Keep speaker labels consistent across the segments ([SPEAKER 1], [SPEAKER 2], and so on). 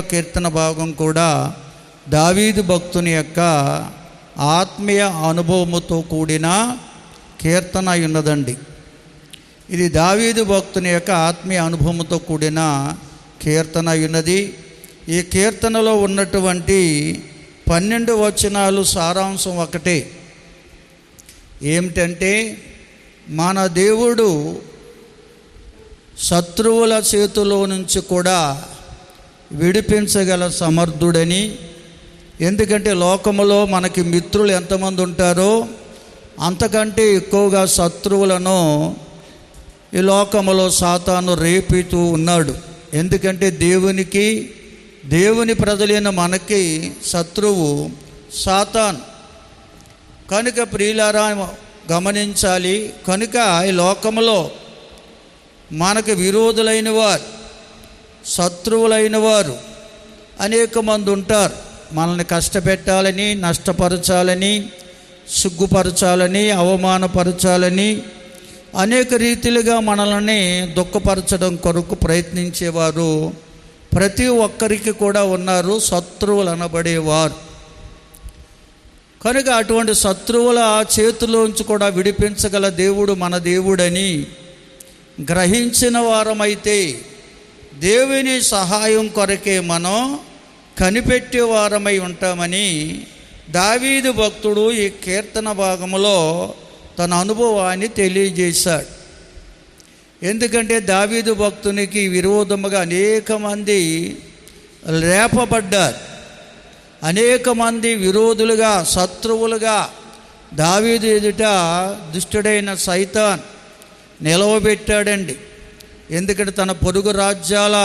[SPEAKER 1] కీర్తన భాగం కూడా దావీదు భక్తుని యొక్క ఆత్మీయ అనుభవముతో కూడిన కీర్తన అయి ఉన్నదండి. ఇది దావీదు భక్తుని యొక్క ఆత్మీయ అనుభవంతో కూడిన కీర్తన అయి ఉన్నది. ఈ కీర్తనలో ఉన్నటువంటి 12 వచనాలు సారాంశం ఒకటే. ఏమిటంటే, మన దేవుడు శత్రువుల చేతిలో నుంచి కూడా విడిపించగల సమర్థుడని. ఎందుకంటే లోకములో మనకి మిత్రులు ఎంతమంది ఉంటారో అంతకంటే ఎక్కువగా శత్రువులను ఈ లోకములో సాతాను రేపుతూ ఉన్నాడు. ఎందుకంటే దేవుని ప్రజలైన మనకి శత్రువు సాతాను. కనుక ప్రియులారా గమనించాలి. కనుక ఈ లోకములో మనకు విరోధులైన వారు, శత్రువులైన వారు అనేక మంది ఉంటారు. మనల్ని కష్టపెట్టాలని, నష్టపరచాలని, సిగ్గుపరచాలని, అవమానపరచాలని, అనేక రీతిలుగా మనల్ని దుఃఖపరచడం కొరకు ప్రయత్నించేవారు ప్రతి ఒక్కరికి కూడా ఉన్నారు, శత్రువులు అనబడేవారు. కనుక అటువంటి శత్రువుల చేతిలోంచి కూడా విడిపించగల దేవుడు మన దేవుడని గ్రహించిన వారమైతే దేవుని సహాయం కొరకే మనం కనిపెట్టే వారమై ఉంటామని దావీదు భక్తుడు ఈ కీర్తన భాగంలో తన అనుభవాన్ని తెలియజేశాడు. ఎందుకంటే దావీదు భక్తునికి విరోధముగా అనేక మంది రేపబడ్డారు. అనేక మంది విరోధులుగా, శత్రువులుగా దావీదు ఎదుట దుష్టుడైన సైతాన్ నిలవబెట్టాడండి. ఎందుకంటే తన పొరుగు రాజ్యాల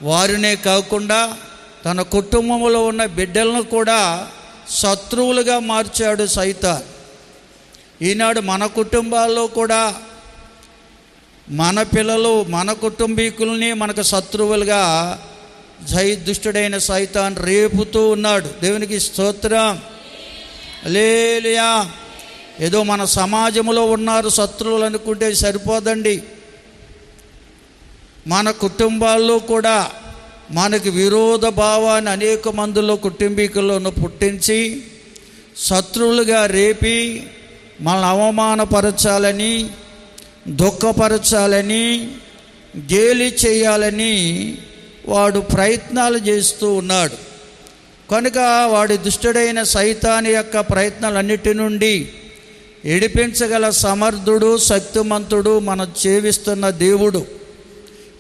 [SPEAKER 1] వారినే కాకుండా తన కుటుంబంలో ఉన్న బిడ్డలను కూడా శత్రువులుగా మార్చాడు సైతాన్. ఈనాడు మన కుటుంబాల్లో కూడా మన పిల్లలు, మన కుటుంబీకుల్ని మనకు శత్రువులుగా దుష్టుడైన సైతాన్ రేపుతూ ఉన్నాడు. దేవునికి స్తోత్రం, హల్లెలూయా. ఏదో మన సమాజంలో ఉన్నారు శత్రువులు అనుకుంటే సరిపోదండి. మన కుటుంబాల్లో కూడా మనకి విరోధ భావాన్ని అనేక మందిలో, కుటుంబీకులను పుట్టించి శత్రువులుగా రేపి మనల్ని అవమానపరచాలని, దుఃఖపరచాలని, గేలి చేయాలని వాడు ప్రయత్నాలు చేస్తూ ఉన్నాడు. కనుక వాడి దుష్టుడైన సైతాను యొక్క ప్రయత్నాలన్నిటి నుండి విడిపించగల సమర్థుడు, శక్తిమంతుడు మనం సేవిస్తున్న దేవుడు.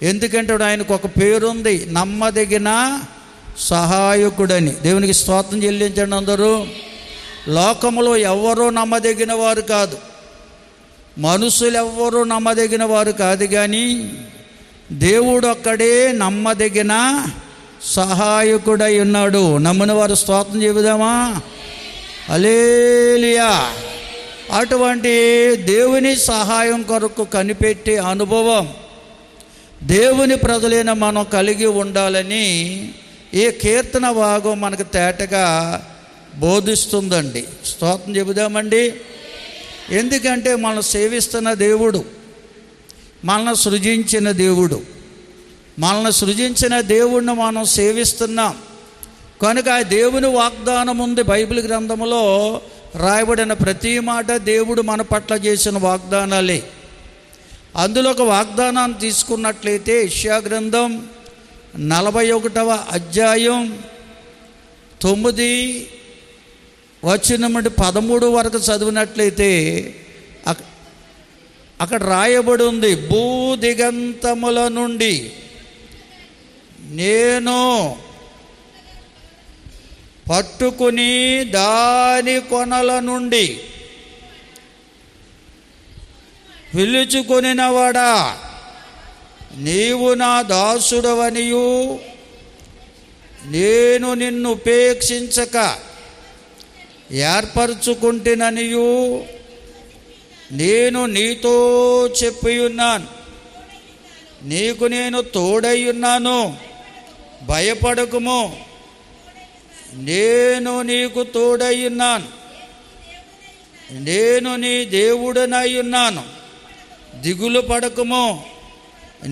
[SPEAKER 1] ఎందుకంటే ఆయనకు ఒక పేరుంది, నమ్మదగిన సహాయకుడని. దేవునికి స్తోత్రం చెల్లించండి అందరూ. లోకములో ఎవ్వరూ నమ్మదగిన వారు కాదు, మనుషులు ఎవ్వరూ నమ్మదగిన వారు కాదు, కానీ దేవుడు ఒక్కడే నమ్మదగిన సహాయకుడై ఉన్నాడు. నమ్మిన వారు స్తోత్రం చెబుదామా? హల్లెలూయా. అటువంటి దేవుని సహాయం కొరకు కనిపెట్టే అనుభవం దేవుని ప్రజలైన మనం కలిగి ఉండాలని ఈ కీర్తన భాగం మనకు తేటగా బోధిస్తుందండి. స్తోత్రం చెబుదామండి. ఎందుకంటే మనం సేవిస్తున్న దేవుడు, మనల్ని సృజించిన దేవుడు, మనల్ని సృజించిన దేవుడిని మనం సేవిస్తున్నాం. కనుక ఆ దేవుని వాగ్దానం ఉంది. బైబిల్ గ్రంథంలో రాయబడిన ప్రతి మాట దేవుడు మన పట్ల చేసిన వాగ్దానాలే. అందులో ఒక వాగ్దానాన్ని తీసుకున్నట్లయితే యెషయా గ్రంథం 41వ అధ్యాయం 9 వచనం నుండి 13 వరకు చదివినట్లయితే అక్కడ రాయబడి ఉంది, భూదిగంతముల నుండి నేను పట్టుకుని దాని కొనల నుండి పిలుచుకొనినవాడా, నీవు నా దాసుడవనియు నేను నిన్ను ఉపేక్షించక ఏర్పరచుకుంటేననియు నేను నీతో చెప్పి ఉన్నాను. నీకు నేను తోడై ఉన్నాను, భయపడకుము, నేను నీకు తోడై ఉన్నాను, నేను నీ దేవుడనై ఉన్నాను, దిగులు పడకుము,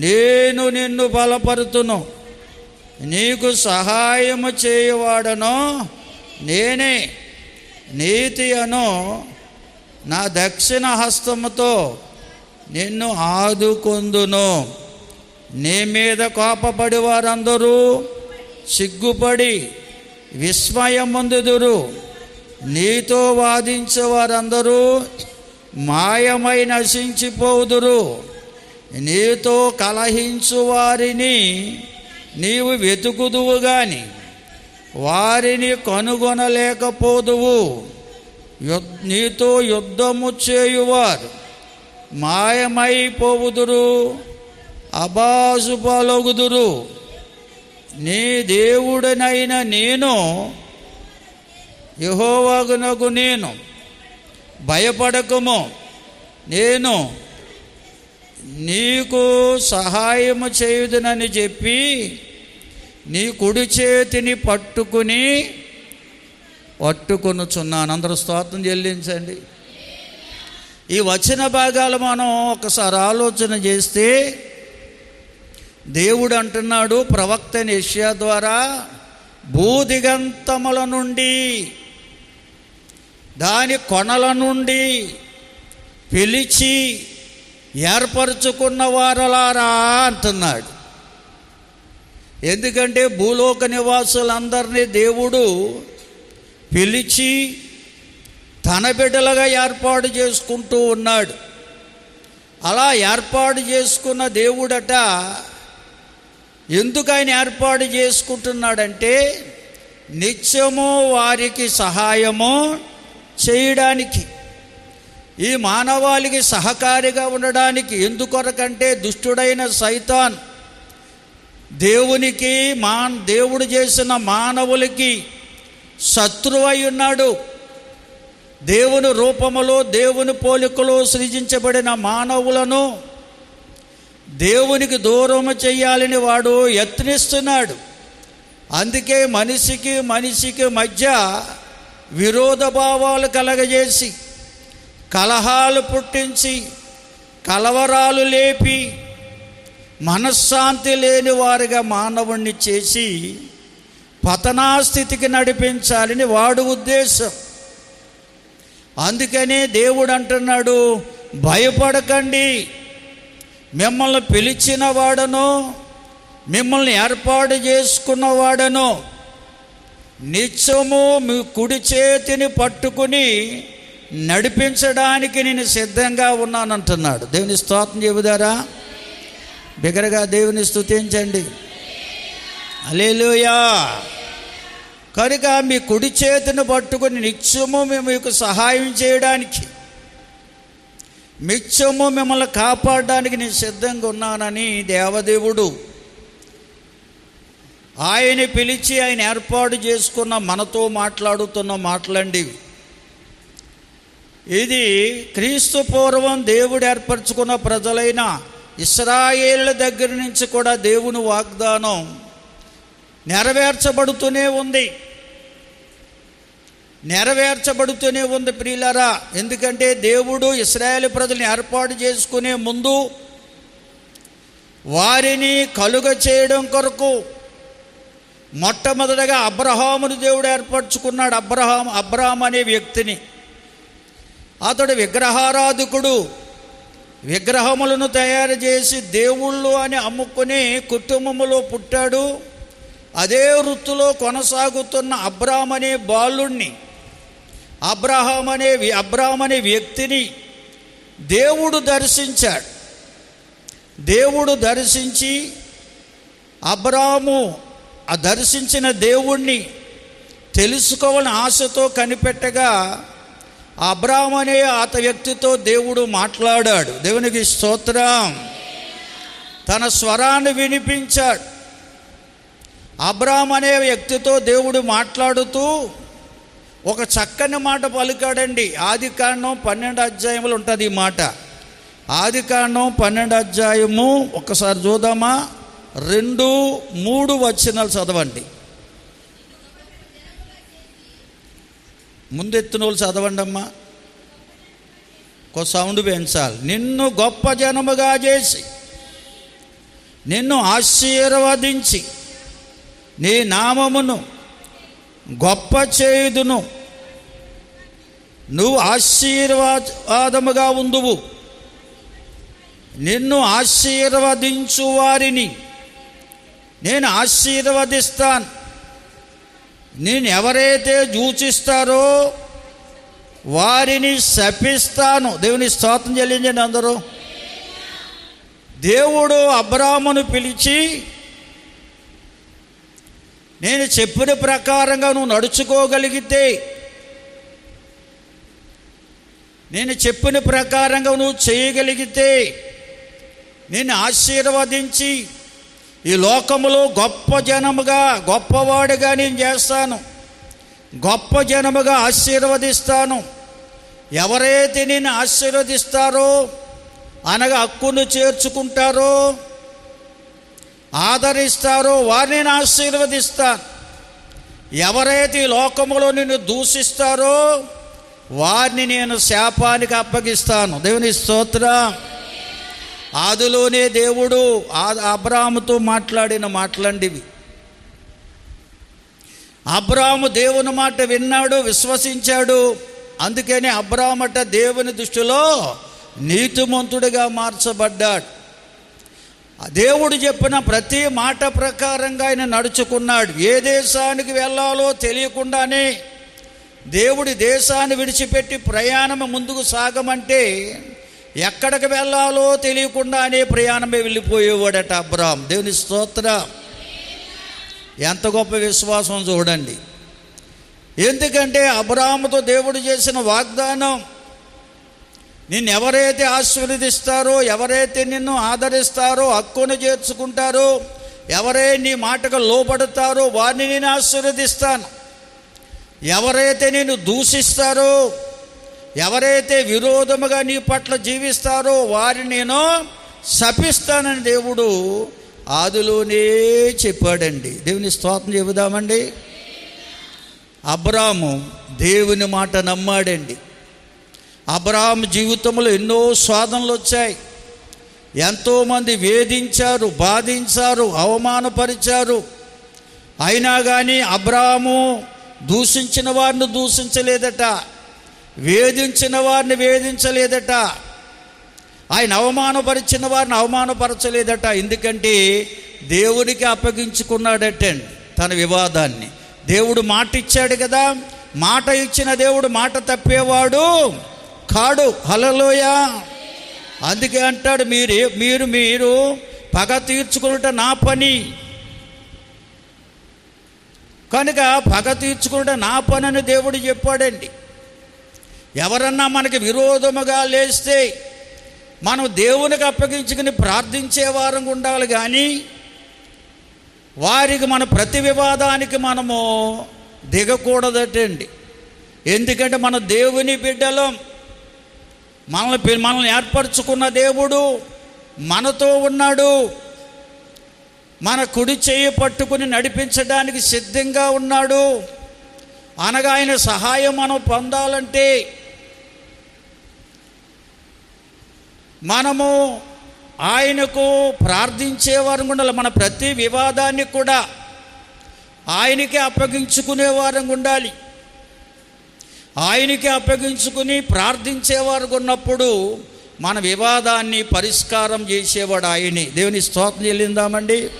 [SPEAKER 1] నేను నిన్ను బలపరుతును, నీకు సహాయము చేయువాడను నేనే, నీతి అను నా దక్షిణ హస్తముతో నిన్ను ఆదుకొందును. నీ మీద కోపపడి వారందరూ సిగ్గుపడి విస్మయముందుదురు. నీతో వాదించే వారందరూ మాయమై నశించిపోదురు. నీతో కలహించు వారిని నీవు వెతుకుదువు గాని వారిని కనుగొనలేకపోదువు. నీతో యుద్ధము చేయువారు మాయమైపోవుదురు, అబాసుపాలగుదురు. నీ దేవుడనైన నేను యెహోవాగునకు నేను. భయపడకము, నేను నీకు సహాయము చేయుదునని చెప్పి నీ కుడి చేతిని పట్టుకొనుచున్నాను. అందరూ స్తోత్రం చెల్లించండి. ఈ వచన భాగాలు మనం ఒకసారి ఆలోచన చేస్తే దేవుడు అంటున్నాడు ప్రవక్త యెషయా ద్వారా, భూదిగంతముల నుండి, దాని కొనల నుండి పిలిచి ఏర్పరచుకున్న వారలారా అంటున్నాడు. ఎందుకంటే భూలోక నివాసులందరినీ దేవుడు పిలిచి తన బిడ్డలుగా ఏర్పాటు చేసుకుంటూ ఉన్నాడు. అలా ఏర్పాటు చేసుకున్న దేవుడట ఎందుకు ఆయన ఏర్పాటు చేసుకుంటున్నాడంటే నిత్యము వారికి సహాయము చేయడానికి, ఈ మానవాళికి సహకారిగా ఉండడానికి. ఎందుకొరకంటే దుష్టుడైన సైతాన్ దేవుడు చేసిన మానవులకి శత్రువై ఉన్నాడు. దేవుని రూపములో దేవుని పోలికలో సృజించబడిన మానవులను దేవునికి దూరం చేయాలని వాడు యత్నిస్తున్నాడు. అందుకే మనిషికి మధ్య విరోధ భావాలు కలగజేసి, కలహాలు పుట్టించి, కలవరాలు లేపి, మనశ్శాంతి లేని వారిగా మానవుణ్ణి చేసి పతనాస్థితికి నడిపించాలని వాడు ఉద్దేశం. అందుకనే దేవుడు అంటున్నాడు, భయపడకండి, మిమ్మల్ని పిలిచిన వాడను, మిమ్మల్ని ఏర్పాటు చేసుకున్నవాడను నిత్యము మీ కుడి చేతిని పట్టుకుని నడిపించడానికి నేను సిద్ధంగా ఉన్నానంటున్నాడు. దేవుని స్తోత్రం చెబుతారా? బిగ్గరగా దేవుని స్తుతించండి. హల్లెలూయా. కనుక మీ కుడి చేతిని పట్టుకుని నిత్యము మీకు సహాయం చేయడానికి, నిత్యము మిమ్మల్ని కాపాడడానికి నేను సిద్ధంగా ఉన్నానని దేవదేవుడు ఆయన పిలిచి ఆయన ఏర్పాటు చేసుకున్న మనతో మాట్లాడుతున్న మాటలండి. ఇది క్రీస్తు పూర్వం దేవుడు ఏర్పరచుకున్న ప్రజలైన ఇశ్రాయేళ్ల దగ్గర నుంచి కూడా దేవుని వాగ్దానం నెరవేర్చబడుతూనే ఉంది ప్రియులారా. ఎందుకంటే దేవుడు ఇశ్రాయేలు ప్రజల్ని ఏర్పాటు చేసుకునే ముందు వారిని కలుగ చేయడం కొరకు మొట్టమొదటగా అబ్రహామును దేవుడు ఏర్పరచుకున్నాడు. అబ్రహాం అనే వ్యక్తిని. అతడు విగ్రహారాధకుడు. విగ్రహములను తయారు చేసి దేవుళ్ళు అని అమ్ముకునే కుటుంబములో పుట్టాడు. అదే వృత్తిలో కొనసాగుతున్న అబ్రాహాం అనే బాలుణ్ణి, అబ్రహాం అనే వ్యక్తిని దేవుడు దర్శించాడు. దేవుడు దర్శించి అబ్రాహాము ఆ దర్శించిన దేవుణ్ణి తెలుసుకోవాలని ఆశతో కనిపెట్టగా అబ్రాహాం అనే వ్యక్తితో దేవుడు మాట్లాడాడు. దేవునికి స్తోత్రం. తన స్వరాన్ని వినిపించాడు. అబ్రాహాం అనే వ్యక్తితో దేవుడు మాట్లాడుతూ ఒక చక్కని మాట పలికాడండి. ఆదికాండం 12 అధ్యాయములు ఉంటుంది ఈ మాట. ఆదికాండం 12 అధ్యాయము ఒకసారి చూద్దామా? 2-3 వచనాలు చదవండి. ముందెత్తిన వాళ్ళు చదవండి అమ్మా. ఒక సౌండ్ పెంచాలి. నిన్ను గొప్ప జనముగా చేసి నిన్ను ఆశీర్వదించి నీ నామమును గొప్ప చేయుదును, నువ్వు ఆశీర్వాదముగా ఉందువు. నిన్ను ఆశీర్వదించు వారిని నేను ఆశీర్వదిస్తాను. నేను ఎవరైతే దూషిస్తారో వారిని శపిస్తాను. దేవుని స్తోత్రం చెల్లించండి అందరూ. దేవుడు అబ్రాహామును పిలిచి, నేను చెప్పిన ప్రకారంగా నువ్వు నడుచుకోగలిగితే, నేను చెప్పిన ప్రకారంగా నువ్వు చేయగలిగితే నేను ఆశీర్వదించి ఈ లోకములో గొప్ప జనముగా, గొప్పవాడిగా నేను చేస్తాను. గొప్ప జనముగా ఆశీర్వదిస్తాను. ఎవరైతే నేను ఆశీర్వదిస్తారో, అనగా హక్కును చేర్చుకుంటారో, ఆదరిస్తారో వారిని నేను ఆశీర్వదిస్తాను. ఎవరైతే ఈ లోకములో నిన్ను దూషిస్తారో వారిని నేను శాపానికి అప్పగిస్తాను. దేవుని స్తోత్రం. ఆదిలోనే దేవుడు అబ్రాహాముతో మాట్లాడిన మాటలండివి. అబ్రాహాము దేవుని మాట విన్నాడు, విశ్వసించాడు. అందుకని అబ్రాహామట దేవుని దృష్టిలో నీతిమంతుడిగా మార్చబడ్డాడు. దేవుడు చెప్పిన ప్రతి మాట ప్రకారంగా ఆయన నడుచుకున్నాడు. ఏ దేశానికి వెళ్ళాలో తెలియకుండానే దేవుడి దేశాన్ని విడిచిపెట్టి ప్రయాణం ముందుకు సాగమంటే ఎక్కడికి వెళ్ళాలో తెలియకుండానే ప్రయాణమే వెళ్ళిపోయేవాడట అబ్రాహాం. దేవుని స్తోత్రం. ఎంత గొప్ప విశ్వాసం చూడండి. ఎందుకంటే అబ్రాహాముతో దేవుడు చేసిన వాగ్దానం, నిన్ను ఎవరైతే ఆశీర్వదిస్తారో, ఎవరైతే నిన్ను ఆదరిస్తారో, హక్కును చేర్చుకుంటారో, ఎవరైతే నీ మాటకు లోబడతారో వారిని నేను ఆశీర్వదిస్తాను. ఎవరైతే నేను దూషిస్తారో, ఎవరైతే విరోధముగా నీ పట్ల జీవిస్తారో వారిని నేను శపిస్తానని దేవుడు ఆదిలోనే చెప్పాడండి. దేవుని స్తోత్రం చెబుదామండి. అబ్రాహాము దేవుని మాట నమ్మాడండి. అబ్రాహాము జీవితంలో ఎన్నో శోధనలు వచ్చాయి. ఎంతోమంది వేధించారు, బాధించారు, అవమానపరిచారు. అయినా కానీ అబ్రాహాము దూషించిన వారిని దూషించలేదట, వేధించిన వారిని వేధించలేదట, ఆయన అవమానపరిచిన వారిని అవమానపరచలేదట. ఎందుకంటే దేవుడికి అప్పగించుకున్నాడటండి తన వివాదాన్ని. దేవుడు మాట ఇచ్చాడు కదా, మాట ఇచ్చిన దేవుడు మాట తప్పేవాడు కాడు. హల్లెలూయా. అందుకే అంటాడు, మీరు మీరు పగ తీర్చుకునుట నా పని, కనుక పగ తీర్చుకునుట నా పని అని దేవుడు చెప్పాడండి. ఎవరన్నా మనకి విరోధముగా లేస్తే మనం దేవునికి అప్పగించుకుని ప్రార్థించే వారం ఉండాలి. కానీ వారికి మన ప్రతి వివాదానికి మనము దిగకూడదటండి. ఎందుకంటే మన దేవుని బిడ్డలం, మనల్ని ఏర్పరచుకున్న దేవుడు మనతో ఉన్నాడు. మన కుడి చేయి పట్టుకుని నడిపించడానికి సిద్ధంగా ఉన్నాడు. అనగా ఆయన సహాయం మనం పొందాలంటే మనము ఆయనకు ప్రార్థించేవారం ఉండాలి. మన ప్రతి వివాదాన్ని కూడా ఆయనకే అప్పగించుకునేవారం ఉండాలి. ఆయనకే అప్పగించుకుని ప్రార్థించేవారు ఉన్నప్పుడు మన వివాదాన్ని పరిష్కారం చేసేవాడు ఆయనే. దేవుని స్తోత్రం చెల్లిందామండి.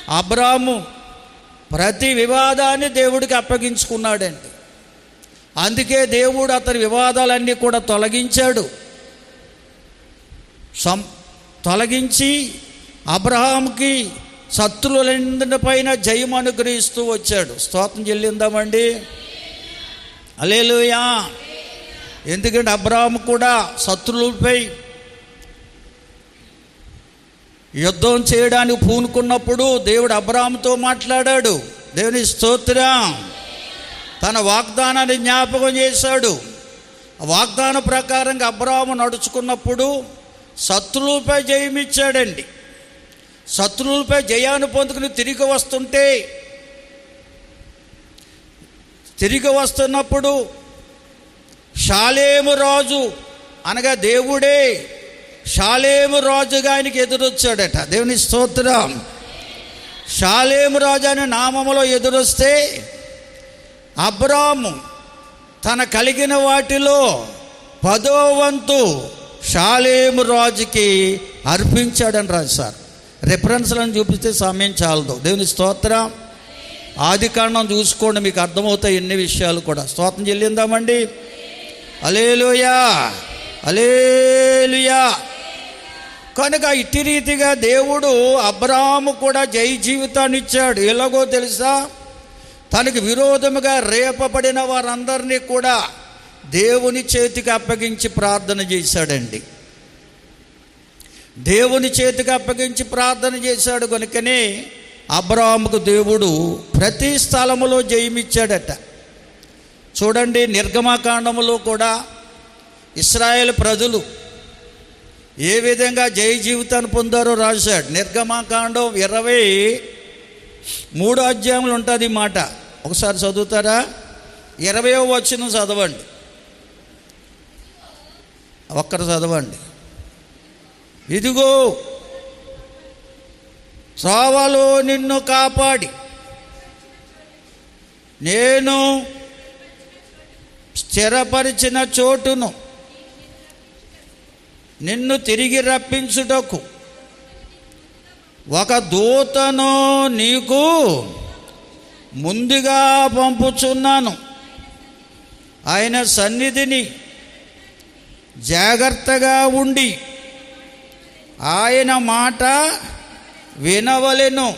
[SPEAKER 1] అబ్రాహాము ప్రతి వివాదాన్ని దేవుడికి అప్పగించుకున్నాడండి. అందుకే దేవుడు అతని వివాదాలన్నీ కూడా తొలగించాడు. తొలగించి అబ్రహాంకి శత్రువులందరి పైన జయం అనుగ్రహిస్తూ వచ్చాడు. స్తోత్రం చెల్లిందామండి. హల్లెలూయా. ఎందుకంటే అబ్రహాము కూడా శత్రువులపై యుద్ధం చేయడానికి పూనుకున్నప్పుడు దేవుడు అబ్రహాముతో మాట్లాడాడు. దేవుని స్తోత్రం. తన వాగ్దానాన్ని జ్ఞాపకం చేశాడు. ఆ వాగ్దాన ప్రకారంగా అబ్రహాము నడుచుకున్నప్పుడు శత్రువులపై జయమిచ్చాడండి. శత్రువులపై జయాన్ని పొందుకుని తిరిగి వస్తున్నప్పుడు షాలేము రాజు, అనగా దేవుడే షాలేము రాజుగా ఆయనకి ఎదురొచ్చాడట. దేవుని స్తోత్రం. షాలేము రాజు అనే నామములో ఎదురొస్తే అబ్రాము తన కలిగిన వాటిలో 10వ వంతు షాలేము రాజుకి అర్పించాడని రాశారు. రెఫరెన్స్లను చూపిస్తే సమయం చాలదు. దేవుని స్తోత్రం. ఆదికాండం చూసుకోండి, మీకు అర్థమవుతాయి ఎన్ని విషయాలు కూడా. స్తోత్రం చెల్లిందామండి. హల్లెలూయా, హల్లెలూయా. కనుక ఇట్టి రీతిగా దేవుడు అబ్రాహాము కూడా జై జీవితాన్ని ఇచ్చాడు. ఎలాగో తెలుసా? తనకు విరోధముగా రేపబడిన వారందరినీ కూడా దేవుని చేతికి అప్పగించి ప్రార్థన చేశాడండి. దేవుని చేతికి అప్పగించి ప్రార్థన చేశాడు. కనుకనే అబ్రాహాముకు దేవుడు ప్రతి స్థలములో జయమిచ్చాడట. చూడండి, నిర్గమకాండములో కూడా ఇశ్రాయేల్ ప్రజలు ఏ విధంగా జయ జీవితాన్ని పొందారో రాశాడు. నిర్గమకాండం 23వ అధ్యాయంలో ఉంటుంది ఈ మాట. ఒకసారి చదువుతారా? 20వ వచనం చదవండి. ఒక్కరు చదవండి. ఇదిగో త్రోవలో నిన్ను కాపాడి నేను స్థిరపరిచిన చోటును నిన్ను తిరిగి రప్పించుటకు ఒక దూతను నీకు ముందుగా పంపుచున్నాను. ఆయన సన్నిధిని జాగ్రత్తగా ఉండి ఆయన మాట వినవలెను.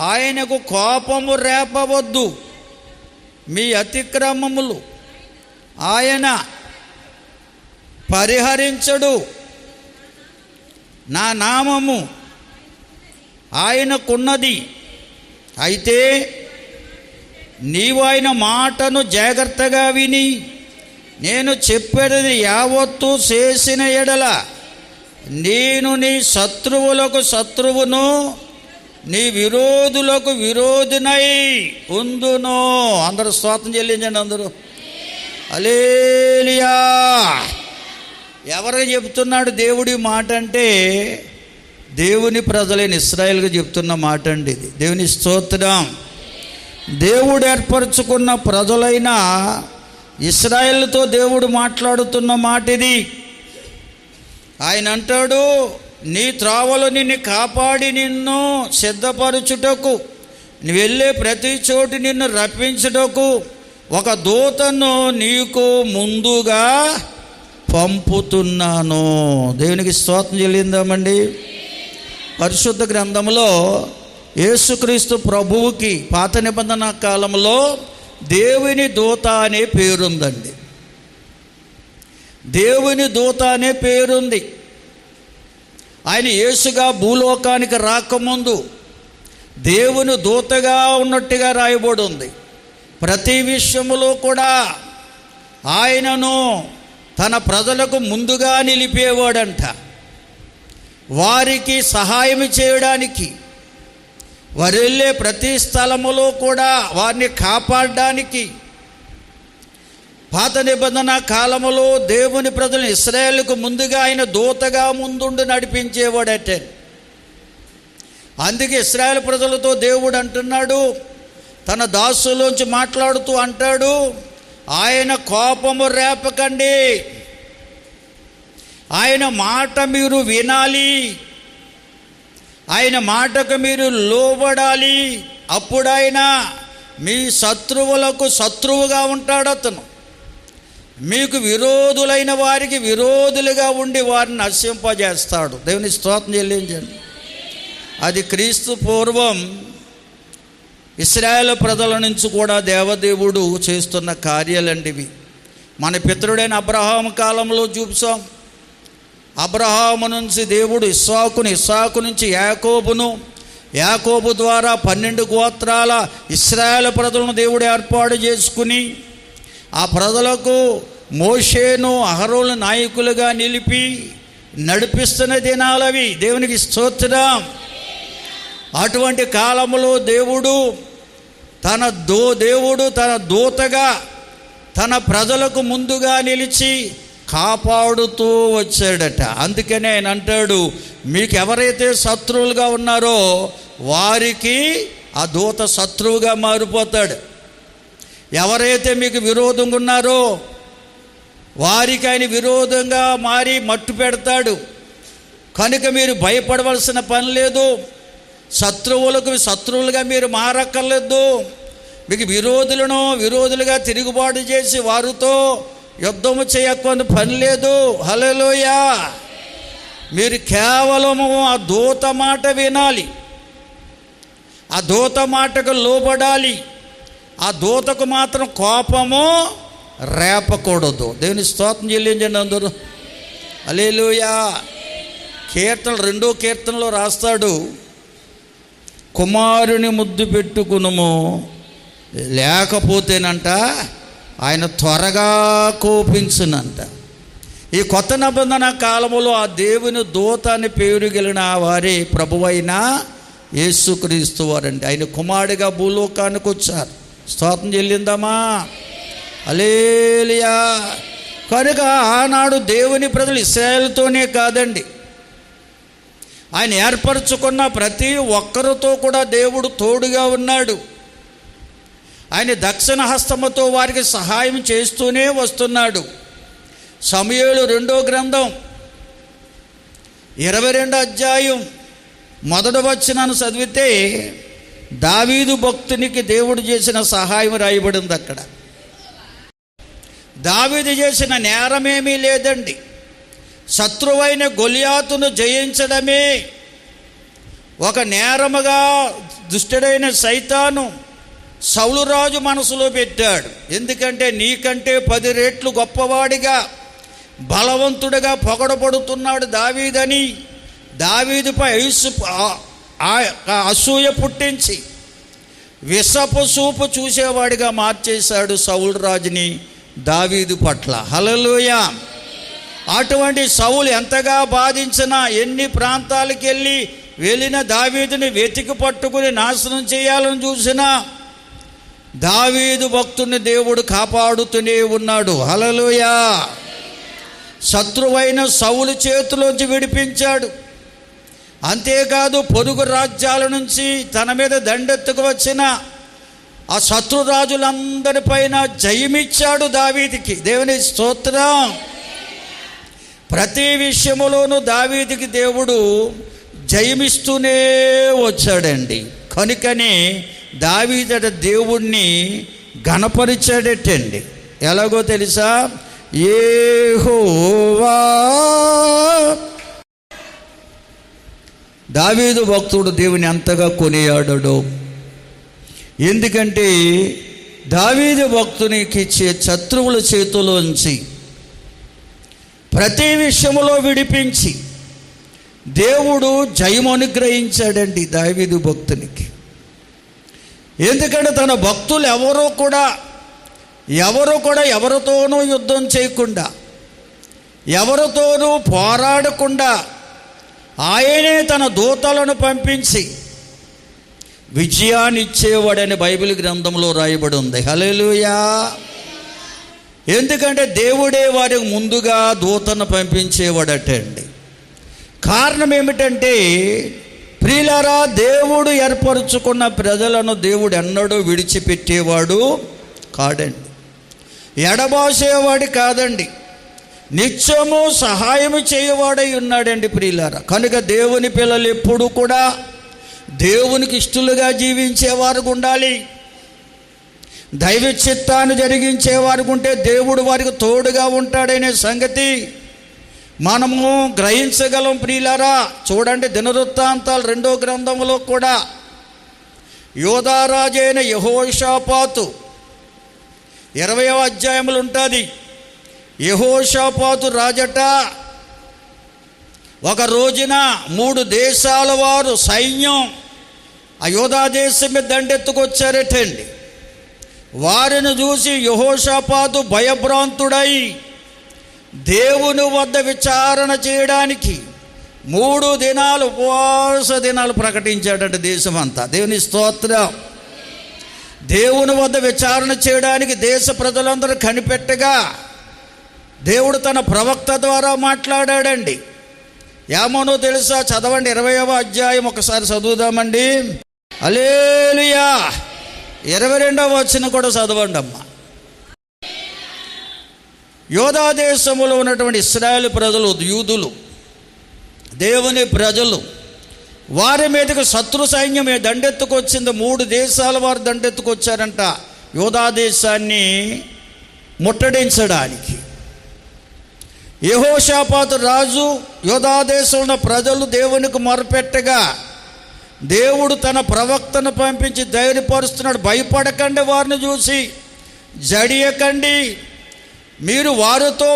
[SPEAKER 1] ఆయనకు కోపము రేపవద్దు. మీ అతిక్రమములు ఆయన పరిహరించడు. నా నామము ఆయనకున్నది. అయితే నీవు ఆయన మాటను జాగ్రత్తగా విని నేను చెప్పేది యావత్తు చేసిన ఎడల నేను నీ శత్రువులకు శత్రువును, నీ విరోధులకు విరోధినై ఉందును. అందరూ స్తోత్రం చెల్లించండి. అందరూ హల్లెలూయా. ఎవరికి చెప్తున్నాడు దేవుడి మాట అంటే? దేవుని ప్రజలైన ఇశ్రాయేలుగా చెప్తున్న మాట అండి ఇది. దేవుని స్తోత్రం. దేవుడు ఏర్పరచుకున్న ప్రజలైన ఇశ్రాయేలుతో దేవుడు మాట్లాడుతున్న మాట ఇది. ఆయన అంటాడు, నీ త్రోవలో నిన్ను కాపాడి నిన్ను సిద్ధపరచుటకు, నువ్వు వెళ్ళే ప్రతి చోటు నిన్ను రప్పించుటకు ఒక దూతను నీకు ముందుగా పంపుతున్నాను. దేవునికి స్తోత్రం చెల్లిందామండి. పరిశుద్ధ గ్రంథంలో యేసుక్రీస్తు ప్రభువుకి పాత నిబంధన కాలంలో దేవుని దూత అనే పేరుందండి. దేవుని దూత అనే పేరుంది. ఆయన యేసుగా భూలోకానికి రాకముందు దేవుని దూతగా ఉన్నట్టుగా రాయబడి ఉంది. ప్రతి విషయములో కూడా ఆయనను తన ప్రజలకు ముందుగా నిలిపేవాడంట. వారికి సహాయం చేయడానికి, వారు వెళ్ళే ప్రతి స్థలములో కూడా వారిని కాపాడడానికి పాత నిబంధన కాలములో దేవుని ప్రజలను ఇశ్రాయేలుకు ముందుగా ఆయన దూతగా ముందుండి నడిపించేవాడట. అందుకే ఇశ్రాయేల్ ప్రజలతో దేవుడు అంటున్నాడు, తన దాసులోంచి మాట్లాడుతూ అంటాడు, ఆయన కోపము రేపకండి, ఆయన మాట మీరు వినాలి, ఆయన మాటకు మీరు లోబడాలి. అప్పుడు ఆయన మీ శత్రువులకు శత్రువుగా ఉంటాడు. అతను మీకు విరోధులైన వారికి విరోధులుగా ఉండి వారిని నశింపజేస్తాడు. దేవుని స్తోత్రం చెల్లించండి. అది క్రీస్తు పూర్వం ఇశ్రాయేలు ప్రజల నుంచి కూడా దేవదేవుడు చేస్తున్న కార్యాలంటివి. మన పితరుడైన అబ్రహాము కాలంలో చూసాం. అబ్రహాము నుంచి దేవుడు ఇస్సాకును, ఇస్సాకు నుంచి యాకోబును, యాకోబు ద్వారా 12 గోత్రాల ఇశ్రాయేలు ప్రజలను దేవుడు ఏర్పాటు చేసుకుని ఆ ప్రజలకు మోషేను అహరోను నాయకులుగా నిలిపి నడిపిస్తున్న దినాలవి. దేవునికి స్తోత్రం. అటువంటి కాలంలో దేవుడు తన దూతగా తన ప్రజలకు ముందుగా నిలిచి కాపాడుతూ వచ్చాడట. అందుకనే ఆయన అంటాడు, మీకు ఎవరైతే శత్రువులుగా ఉన్నారో వారికి ఆ దూత శత్రువుగా మారిపోతాడు. ఎవరైతే మీకు విరోధంగా ఉన్నారో వారికి ఆయన విరోధంగా మారి మట్టు పెడతాడు. కనుక మీరు భయపడవలసిన పని లేదు. శత్రువులకు శత్రువులుగా మీరు మారక్కర్లేదు. మీకు విరోధులుగా తిరుగుబాటు చేసి వారితో యుద్ధము చేయకొని పని లేదు. హల్లెలూయా. మీరు కేవలము ఆ దూత మాట వినాలి, ఆ దూత మాటకు లోబడాలి. ఆ దూతకు మాత్రం కోపము రేపకూడదు. దేవుని స్తోత్రం చెల్లించండి అందరూ. హల్లెలూయా. కీర్తన 2వ కీర్తనలో రాస్తాడు, కుమారుని ముద్దు పెట్టుకునుము, లేకపోతేనంట ఆయన త్వరగా కోపించునంట. ఈ కొత్త నిబంధన కాలములో ఆ దేవుని దూత అని పేరు గెలిన వారే ప్రభువైన యేసుక్రీస్తు వారండి. ఆయన కుమారుడిగా భూలోకానికి వచ్చారు. స్తోత్రం చెల్లిందామా? హల్లెలూయా. కనుక ఆనాడు దేవుని ప్రజలు ఇశ్రాయేలుతోనే కాదండి, ఆయన ఏర్పరచుకున్న ప్రతి ఒక్కరితో కూడా దేవుడు తోడుగా ఉన్నాడు. ఆయన దక్షిణ హస్తముతో వారికి సహాయం చేస్తూనే వస్తున్నాడు. సమూయేలు 2వ గ్రంథం 22వ అధ్యాయం 1వ వచనాన్ని చదివితే దావీదు భక్తునికి దేవుడు చేసిన సహాయం రాయబడింది. అక్కడ దావీదు చేసిన నేరమేమీ లేదండి. శత్రువైన గొలియాతును జయించడమే ఒక నేరముగా దుష్టుడైన సైతాను సౌలు రాజు మనసులో పెట్టాడు. ఎందుకంటే నీకంటే 10 రెట్లు గొప్పవాడిగా బలవంతుడిగా పొగడబడుతున్నాడు దావీదని దావీదుపై అసూయ పుట్టించి విషపు చూపు చూసేవాడిగా మార్చేశాడు సౌలు రాజుని దావీదు పట్ల. హల్లెలూయా. అటువంటి సౌలు ఎంతగా బాధించినా, ఎన్ని ప్రాంతాలకు వెళ్ళిన దావీదుని వెతికి పట్టుకుని నాశనం చేయాలని చూసినా దావీదు భక్తుని దేవుడు కాపాడుతూనే ఉన్నాడు. హల్లెలూయా. శత్రువైన సౌలు చేతిలోంచి విడిపించాడు. అంతేకాదు పొరుగు రాజ్యాల నుంచి తన మీద దండెత్తుకు వచ్చిన ఆ శత్రురాజులందరిపైన జయమిచ్చాడు దావీదుకి. దేవుని స్తోత్రం. ప్రతి విషయములోనూ దావీదుకి దేవుడు జయమిస్తూనే వచ్చాడండి. కనుకనే దావీదట దేవుణ్ణి ఘనపరిచాడటండి. ఎలాగో తెలుసా? యెహోవా. దావీదు భక్తుడు దేవుని అంతగా కొనియాడడు. ఎందుకంటే దావీదు భక్తునికి శత్రువుల చేతిలోంచి ప్రతి విషయంలో విడిపించి దేవుడు జయం అనుగ్రహించాడండి దావీదు భక్తునికి. ఎందుకంటే తన భక్తులు ఎవరు కూడా ఎవరితోనూ యుద్ధం చేయకుండా, ఎవరితోనూ పోరాడకుండా ఆయనే తన దూతలను పంపించి విజయాన్ని ఇచ్చేవాడని బైబిల్ గ్రంథంలో రాయబడి ఉంది. హల్లెలూయా. ఎందుకంటే దేవుడే వారికి ముందుగా దూతను పంపించేవాడటండి. కారణం ఏమిటంటే ప్రియులారా, దేవుడు ఏర్పరచుకున్న ప్రజలను దేవుడు ఎన్నడూ విడిచిపెట్టేవాడు కాడండి, ఎడబాసేవాడు కాదండి, నిత్యము సహాయము చేయవాడై ఉన్నాడండి ప్రియులారా. కనుక దేవుని పిల్లలు ఎప్పుడు కూడా దేవునికి ఇష్టలుగా జీవించేవారు ఉండాలి. దైవ చిత్తాన్ని జరిగించేవారు ఉంటే దేవుడు వారికి తోడుగా ఉంటాడనే సంగతి మనము గ్రహించగలం ప్రియులారా. చూడండి, దినవృత్తాంతాలు 2వ గ్రంథంలో కూడా యోధారాజైన యెహోషాపాతు 20వ అధ్యాయములు ఉంటుంది. యెహోషాపాతు రాజట ఒక రోజున 3 దేశాల వారు సైన్యం ఆ యోధా దేశం మీద దండెత్తుకొచ్చారటండి. వారిని చూసి యెహోషాపాతు భయభ్రాంతుడై దేవుని వద్ద విచారణ చేయడానికి 3 దినాలు ఉపవాస దినాలు ప్రకటించాడంట దేశమంతా. దేవుని స్తోత్రం. దేవుని వద్ద విచారణ చేయడానికి దేశ ప్రజలందరూ కనిపెట్టగా దేవుడు తన ప్రవక్త ద్వారా మాట్లాడాడండి. ఏమోనో తెలుసా? చదవండి, 20వ అధ్యాయం ఒకసారి చదువుదామండి. హల్లెలూయా. 22వ వచనం కూడా చదవండి అమ్మా. యోధా దేశంలో ఉన్నటువంటి ఇశ్రాయేలు ప్రజలు, యూదులు, దేవుని ప్రజలు, వారి మీదకి శత్రు సైన్యం దండెత్తుకొచ్చింది. 3 దేశాల వారు దండెత్తుకొచ్చారంట యోధా దేశాన్ని ముట్టడించడానికి. యెహోషాపాతు రాజు, యోధా దేశంలో ఉన్న ప్రజలు దేవునికి మొరపెట్టగా దేవుడు తన ప్రవక్తను పంపించి ధైర్యపరుస్తున్నాడు. భయపడకండి, వారిని చూసి జడియకండి, మీరు వారితో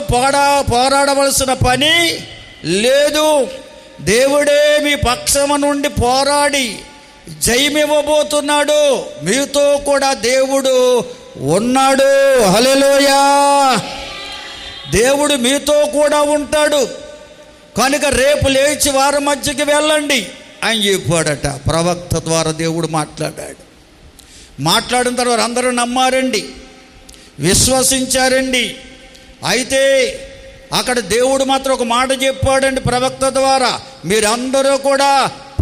[SPEAKER 1] పోరాడవలసిన పని లేదు. దేవుడే మీ పక్షము నుండి పోరాడి జయమివ్వబోతున్నాడు. మీతో కూడా దేవుడు ఉన్నాడు. హల్లెలూయా. దేవుడు మీతో కూడా ఉంటాడు కనుక రేపు లేచి వారి మధ్యకి వెళ్ళండి అని చెప్పాడట. ప్రవక్త ద్వారా దేవుడు మాట్లాడిన తర్వాత అందరూ నమ్మారండి, విశ్వసించారండి. అయితే అక్కడ దేవుడు మాత్రం ఒక మాట చెప్పాడండి ప్రవక్త ద్వారా, మీరందరూ కూడా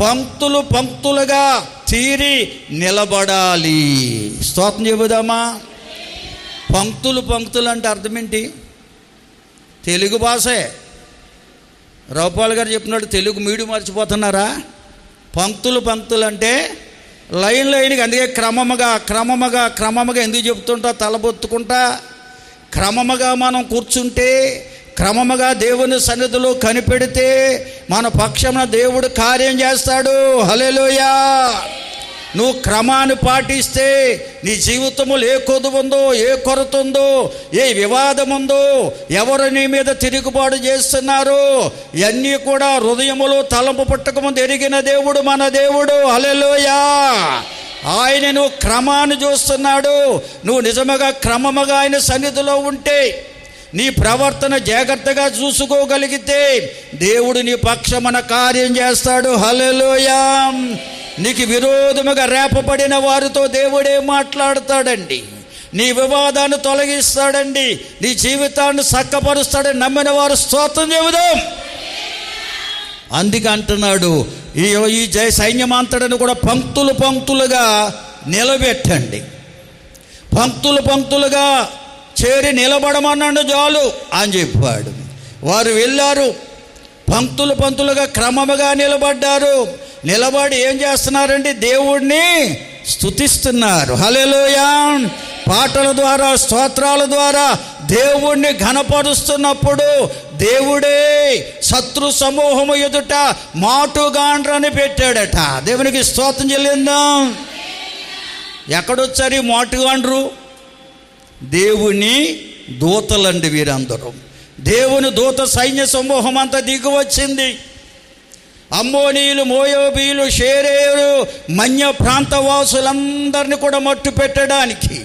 [SPEAKER 1] పంక్తులుగా తీరి నిలబడాలి. స్తోత్రం చెబుదామా? పంక్తులు అంటే అర్థం ఏంటి? తెలుగు భాషే. రౌపాల్ గారు చెప్పినట్టు తెలుగు మీడియం మర్చిపోతున్నారా? పంక్తులు అంటే లైన్కి, అందుకే క్రమముగా ఎందుకు చెప్తుంటా? తలబొత్తుకుంటా క్రమముగా మనం కూర్చుంటే, క్రమముగా దేవుని సన్నిధిలో కనిపెడితే మన పక్షమున దేవుడు కార్యం చేస్తాడు. హల్లెలూయా. నువ్వు క్రమాన్ని పాటిస్తే నీ జీవితంలో ఏ కొదువు ఉందో, ఏ కొరత ఉందో, ఏ వివాదం ఉందో, ఎవరు నీ మీద తిరుగుబాటు చేస్తున్నారు, ఇవన్నీ కూడా హృదయములో తలంపు పుట్టకముందు ఎరిగిన దేవుడు మన దేవుడు. హల్లెలూయా. ఆయన నువ్వు క్రమాన్ని చూస్తున్నాడు. నువ్వు నిజముగా క్రమముగా ఆయన సన్నిధిలో ఉంటే, నీ ప్రవర్తన జాగ్రత్తగా చూసుకోగలిగితే దేవుడు నీ పక్షమున కార్యం చేస్తాడు. హల్లెలూయా. నీకు విరోధముగా రేపబడిన వారితో దేవుడే మాట్లాడతాడండి. నీ వివాదాన్ని తొలగిస్తాడండి. నీ జీవితాన్ని చక్కపరుస్తాడని నమ్మిన వారు స్తోత్రం చెబుదాం. అందుకే అంటున్నాడు, ఈ జయ సైన్యమంతటిని కూడా పంక్తులుగా నిలబెట్టండి. పంక్తులుగా చేరి నిలబడమన్నాడు చాలు అని చెప్పాడు. వారు వెళ్ళారు, పంక్తులుగా క్రమముగా నిలబడ్డారు. నిలబడి ఏం చేస్తున్నారండి? దేవుణ్ణి స్తుతిస్తున్నారు. హల్లెలూయా. పాటల ద్వారా, స్తోత్రాల ద్వారా దేవుణ్ణి ఘనపరుస్తున్నప్పుడు దేవుడే శత్రు సమూహము ఎదుట మాటుగాండ్రని పెట్టాడట. దేవునికి స్తోత్రం చెల్లిందాం. ఎక్కడొచ్చారు ఈ మాటుగాండ్రు? దేవుని దూతలండి వీరందరూ. దేవుని దూత సైన్య సమూహం అంతా దిగి వచ్చింది. అమ్మోనీయులు, మోయోబీలు, షేరేయులు, మన్య ప్రాంతవాసులందరినీ కూడా మట్టు పెట్టడానికి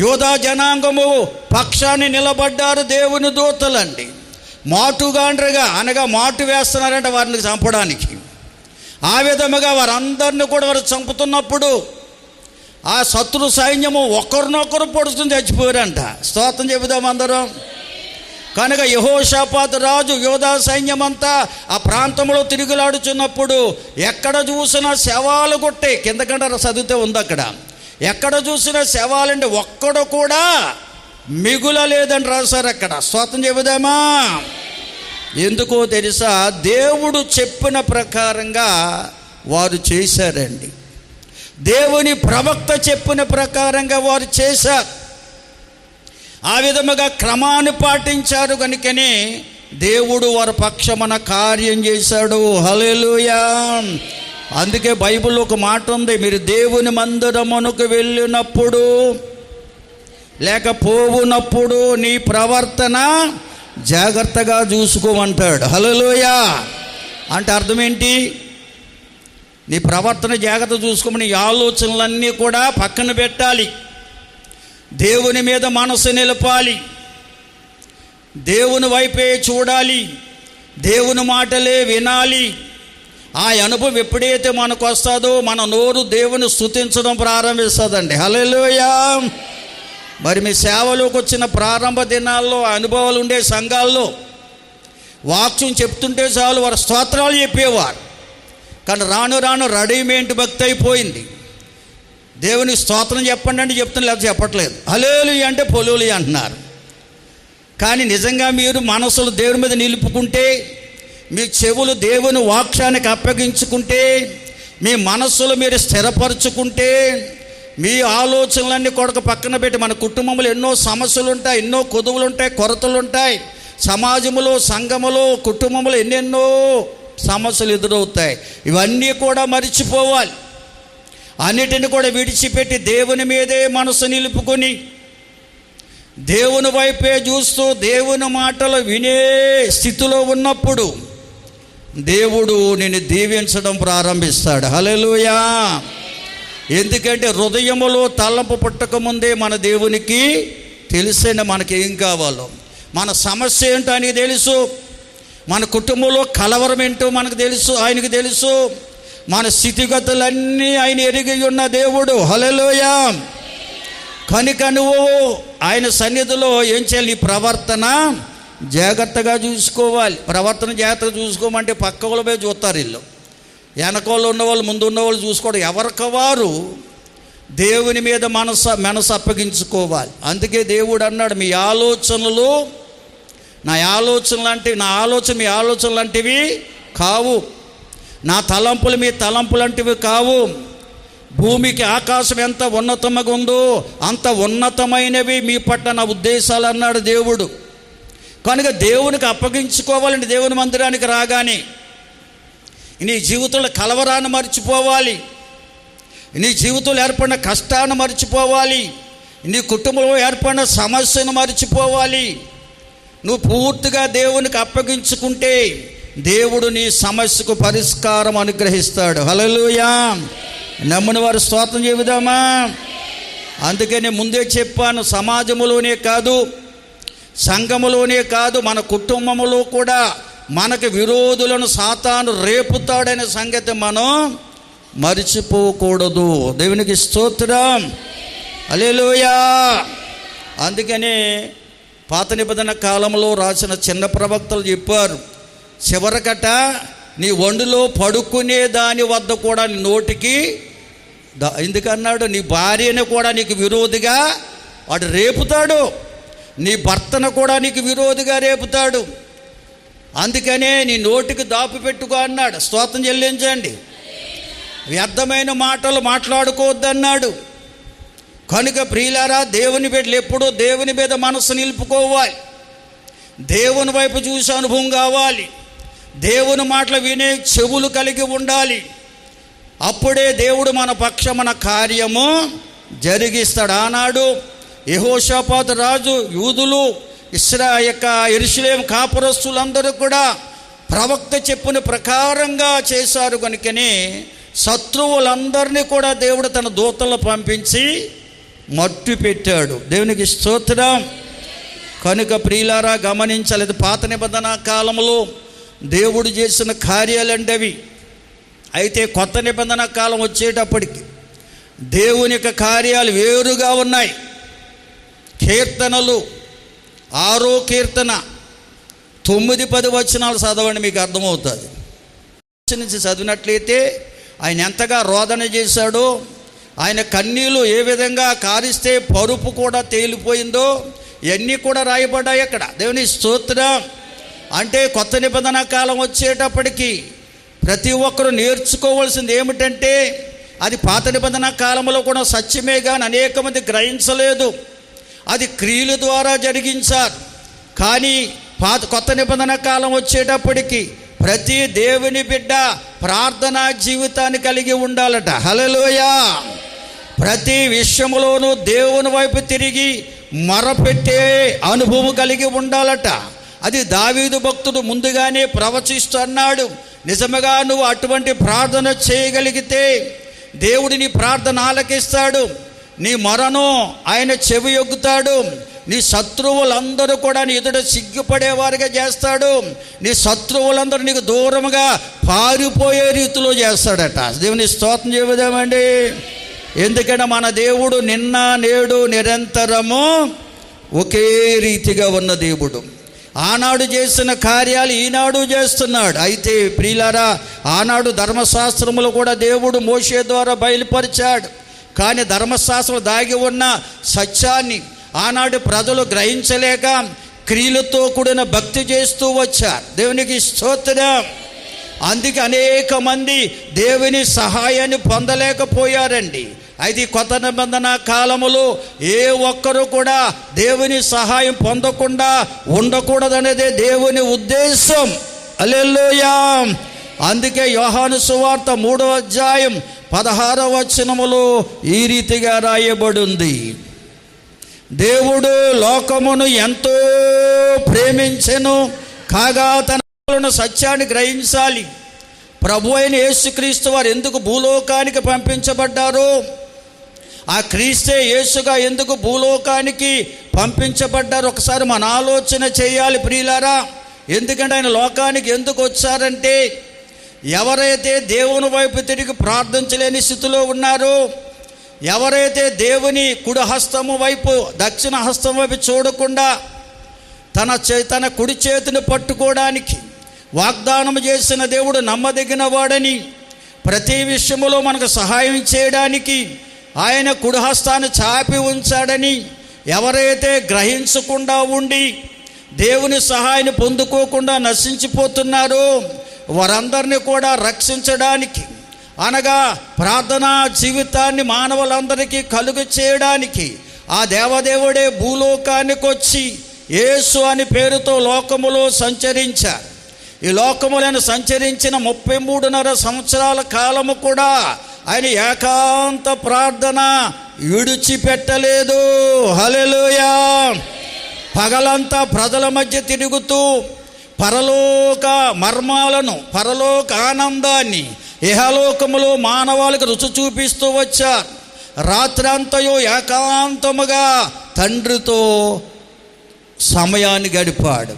[SPEAKER 1] యోధా జనాంగము పక్షాన్ని నిలబడ్డారు దేవుని దూతలండి. మాటుగాండ్రగా అనగా మాటు వేస్తున్నారంట వారిని చంపడానికి. ఆ విధముగా వారందరినీ కూడా వారు చంపుతున్నప్పుడు ఆ శత్రు సైన్యము ఒకరినొకరు పొడుచుకుని చచ్చిపోయారంట. స్తోత్రం చెబుదాం అందరం. కనుక యెహోషాపాతు రాజు, యోధా సైన్యమంతా ఆ ప్రాంతంలో తిరుగులాడుచున్నప్పుడు ఎక్కడ చూసినా శవాలు కొట్టే, కిందకంట చదివితే ఉంది అక్కడ, ఎక్కడ చూసినా శవాలంటే ఒక్కడు కూడా మిగులలేదని రాశారు అక్కడ. స్తోత్రం చెబుదామా? ఎందుకో తెలుసా? దేవుడు చెప్పిన ప్రకారంగా వారు చేశారండి. దేవుని ప్రవక్త చెప్పిన ప్రకారంగా వారు చేశారు. ఆ విధముగా క్రమాన్ని పాటించారు కనుకనే దేవుడు వారి పక్షమున కార్యం చేశాడు. హల్లెలూయా. అందుకే బైబిల్లో ఒక మాట ఉంది, మీరు దేవుని మందిరమునకు వెళ్ళినప్పుడు లేక పోవునప్పుడు నీ ప్రవర్తన జాగ్రత్తగా చూసుకోమంటాడు. హల్లెలూయా. అంటే అర్థం ఏంటి? నీ ప్రవర్తన జాగ్రత్త చూసుకోమని ఆలోచనలన్నీ కూడా పక్కన పెట్టాలి. దేవుని మీద మనసు నిలపాలి. దేవుని వైపే చూడాలి. దేవుని మాటలే వినాలి. ఆ అనుభవం ఎప్పుడైతే మనకు వస్తుందో మన నోరు దేవుని స్తుతించడం ప్రారంభిస్తుందండి. హల్లెలూయా. మరి మీ సేవలోకి వచ్చిన ప్రారంభ దినాల్లో అనుభవాలు ఉండే సంఘాల్లో వాక్యం చెప్తుంటే చాలు వారు స్తోత్రాలు చెప్పేవారు. కానీ రాను రాను రెడీమేడ్ భక్తి అయిపోయింది. దేవుని స్తోత్రం చెప్పండి అంటే చెప్తున్నా, లేకపోతే చెప్పట్లేదు. హల్లెలూయా అంటే పొలులి అంటున్నారు. కానీ నిజంగా మీరు మనసులు దేవుని మీద నిలుపుకుంటే, మీ చెవులు దేవుని వాక్యానికి అప్పగించుకుంటే, మీ మనస్సులు మీరు స్థిరపరచుకుంటే, మీ ఆలోచనలన్నీ కొడుకు పక్కన పెట్టి, మన కుటుంబంలో ఎన్నో సమస్యలు ఉంటాయి, ఎన్నో కొదువులు ఉంటాయి, కొరతలు ఉంటాయి, సమాజంలో, సంఘములో, కుటుంబంలో ఎన్నెన్నో సమస్యలు ఎదురవుతాయి. ఇవన్నీ కూడా మరిచిపోవాలి. అన్నిటిని కూడా విడిచిపెట్టి దేవుని మీదే మనసు నిలుపుకొని దేవుని వైపే చూస్తూ దేవుని మాటలు వినే స్థితిలో ఉన్నప్పుడు దేవుడు నిన్ను దీవించడం ప్రారంభిస్తాడు. హల్లెలూయా. ఎందుకంటే హృదయములో తలంపు పుట్టకముందే మన దేవునికి తెలిసిన మనకి ఏం కావాలో, మన సమస్య ఏంటో ఆయనకి తెలుసు, మన కుటుంబంలో కలవరం ఏంటో మనకు తెలుసు, ఆయనకు తెలుసు, మన స్థితిగతులన్నీ ఆయన ఎరిగి ఉన్న దేవుడు. హల్లెలూయా. కనుక నువ్వు ఆయన సన్నిధిలో ఏం చేయాలి? ప్రవర్తన జాగ్రత్తగా చూసుకోవాలి. ప్రవర్తన జాగ్రత్తగా చూసుకోమంటే పక్క వాళ్ళు పోయి చూస్తారు. వీళ్ళు వెనకోళ్ళు ఉన్నవాళ్ళు, ముందు ఉన్నవాళ్ళు చూసుకోవడం. ఎవరికి వారు దేవుని మీద మనసు అప్పగించుకోవాలి. అందుకే దేవుడు అన్నాడు, మీ ఆలోచనలు నా ఆలోచనలు అంటే, నా ఆలోచన మీ ఆలోచనలు లాంటివి కావు, నా తలంపులు మీ తలంపులు లాంటివి కావు. భూమికి ఆకాశం ఎంత ఉన్నతంగా ఉందో అంత ఉన్నతమైనవి మీ పట్ల నా ఉద్దేశాలు అన్నాడు దేవుడు. కనుక దేవునికి అప్పగించుకోవాలండి. దేవుని మందిరానికి రాగానే నీ జీవితంలో కలవరాన్ని మర్చిపోవాలి, నీ జీవితంలో ఏర్పడిన కష్టాన్ని మర్చిపోవాలి, నీ కుటుంబంలో ఏర్పడిన సమస్యను మర్చిపోవాలి. నువ్వు పూర్తిగా దేవునికి అప్పగించుకుంటే దేవుడు నీ సమస్యకు పరిష్కారం అనుగ్రహిస్తాడు. హల్లెలూయా. నమ్మని వారు స్తోత్రం చెబుదామా? అందుకని ముందే చెప్పాను, సమాజంలోనే కాదు, సంఘములోనే కాదు, మన కుటుంబములో కూడా మనకు విరోధులను సాతాను రేపుతాడనే సంగతి మనం మరిచిపోకూడదు. దేవునికి స్తోత్రం. హల్లెలూయా. అందుకనే పాత నిబంధన కాలంలో రాసిన చిన్న ప్రవక్తలు చెప్పారు, చివరకట నీ ఒండులో పడుకునే దాని వద్ద కూడా నీ నోటికి ఎందుకన్నాడు? నీ భార్యను కూడా నీకు విరోధిగా వాడు రేపుతాడు, నీ భర్తను కూడా నీకు విరోధిగా రేపుతాడు. అందుకనే నీ నోటికి దాపు పెట్టుకో అన్నాడు. స్తోత్రం చెల్లించండి. వ్యర్థమైన మాటలు మాట్లాడుకోవద్దన్నాడు. కనుక ప్రియులారా, దేవుని బిడ్డలు ఎప్పుడూ దేవుని మీద మనసు నిలుపుకోవాలి, దేవుని వైపు చూసే అనుభవం కావాలి, దేవుని మాటలు వినే చెవులు కలిగి ఉండాలి. అప్పుడే దేవుడు మన పక్షమున కార్యము జరిగిస్తాడు. ఆనాడు యెహోషాపాతు రాజు, యూదులు, యెరూషలేము కాపురస్తులందరూ కూడా ప్రవక్త చెప్పిన ప్రకారంగా చేశారు. కనుకనే శత్రువులందరినీ కూడా దేవుడు తన దూతలను పంపించి మట్టు పెట్టాడు. దేవునికి స్తోత్రం. కనుక ప్రియులారా గమనించలేదు, పాత నిబంధన కాలంలో దేవుడు చేసిన కార్యాలంటే అవి. అయితే కొత్త నిబంధన కాలం వచ్చేటప్పటికి దేవుని యొక్క కార్యాలు వేరుగా ఉన్నాయి. కీర్తనలు 6వ కీర్తన 9-10 వచనాలు చదవండి, మీకు అర్థమవుతుంది. నుంచి చదివినట్లయితే ఆయన ఎంతగా రోదన చేశాడో, ఆయన కన్నీళ్ళు ఏ విధంగా కారిస్తే పరుపు కూడా తేలిపోయిందో ఇవన్నీ కూడా రాయబడ్డాయి అక్కడ. దేవుని స్తోత్రం. అంటే కొత్త నిబంధన కాలం వచ్చేటప్పటికి ప్రతి ఒక్కరూ నేర్చుకోవాల్సింది ఏమిటంటే, అది పాత నిబంధన కాలంలో కూడా సత్యమే కానీ అనేక మంది గ్రహించలేదు. అది క్రియల ద్వారా జరిగించారు. కానీ కొత్త నిబంధన కాలం వచ్చేటప్పటికి ప్రతి దేవుని బిడ్డ ప్రార్థనా జీవితాన్ని కలిగి ఉండాలట. హల్లెలూయా. ప్రతి విషయంలోనూ దేవుని వైపు తిరిగి మొరపెట్టే అనుభవం కలిగి ఉండాలట. అది దావీదు భక్తుడు ముందుగానే ప్రవచిస్తున్నాడు. నిజముగా నువ్వు అటువంటి ప్రార్థన చేయగలిగితే దేవుడు నీ ప్రార్థన ఆలకిస్తాడు, నీ మొరను ఆయన చెవి యొగ్గుతాడు, నీ శత్రువులందరూ కూడా నీ ఎదుట సిగ్గుపడేవారుగా చేస్తాడు, నీ శత్రువులందరూ నీకు దూరముగా పారిపోయే రీతిలో చేస్తాడట. దేవుని స్తోత్రం చెబుదామండి. ఎందుకంటే మన దేవుడు నిన్న నేడు నిరంతరము ఒకే రీతిగా ఉన్న దేవుడు. ఆనాడు చేసిన కార్యాలు ఈనాడు చేస్తున్నాడు. అయితే ప్రియులారా, ఆనాడు ధర్మశాస్త్రములు కూడా దేవుడు మోషే ద్వారా బయలుపరిచాడు. కానీ ధర్మశాస్త్రం దాగి ఉన్న సత్యాన్ని ఆనాడు ప్రజలు గ్రహించలేక క్రియలతో కూడిన భక్తి చేస్తూ వచ్చారు. దేవునికి స్తోత్రం. అందుకే అనేక మంది దేవుని సహాయాన్ని పొందలేకపోయారండి. అయితే కొత్త నిబంధన కాలములో ఏ ఒక్కరు కూడా దేవుని సహాయం పొందకుండా ఉండకూడదనేదే దేవుని ఉద్దేశం. హల్లెలూయా. అందుకే యోహాను సువార్త 3వ అధ్యాయం 16వ వచనములో ఈ రీతిగా రాయబడింది: దేవుడు లోకమును ఎంతో ప్రేమించెను, కాగా తన సత్యాన్ని గ్రహించాలి. ప్రభు అయిన యేసుక్రీస్తు వారు ఎందుకు భూలోకానికి పంపించబడ్డారు, ఆ క్రీస్తే యేసుగా ఎందుకు భూలోకానికి పంపించబడ్డారు, ఒకసారి మన ఆలోచన చేయాలి ప్రియులారా. ఎందుకంటే ఆయన లోకానికి ఎందుకు వచ్చారంటే, ఎవరైతే దేవుని వైపు తిరిగి ప్రార్థించలేని స్థితిలో ఉన్నారో, ఎవరైతే దేవుని కుడి హస్తము వైపు దక్షిణ హస్తం వైపు చూడకుండా తన కుడి చేతిని పట్టుకోవడానికి వాగ్దానం చేసిన దేవుడు నమ్మదగిన వాడని, ప్రతి విషయంలో మనకు సహాయం చేయడానికి ఆయన కుడి హస్తాన్ని చాపి ఉంచాడని ఎవరైతే గ్రహించకుండా ఉండి దేవుని సహాయాన్ని పొందుకోకుండా నశించిపోతున్నారో వారందరినీ కూడా రక్షించడానికి, అనగా ప్రార్థనా జీవితాన్ని మానవులందరికీ కలుగు చేయడానికి ఆ దేవదేవుడే భూలోకానికి వచ్చి యేసు అని పేరుతో లోకములో సంచరించారు. ఈ లోకములను సంచరించిన 33.5 సంవత్సరాల కాలము కూడా ఆయన ఏకాంత ప్రార్థన విడిచిపెట్టలేదు. హల్లెలూయా. పగలంతా ప్రజల మధ్య తిరుగుతూ పరలోక మర్మాలను, పరలోక ఆనందాన్ని ఇహలోకములో మానవాళికి రుచి చూపిస్తూ వచ్చారు. రాత్రంతయు ఏకాంతముగా తండ్రితో సమయాన్ని గడిపాడు.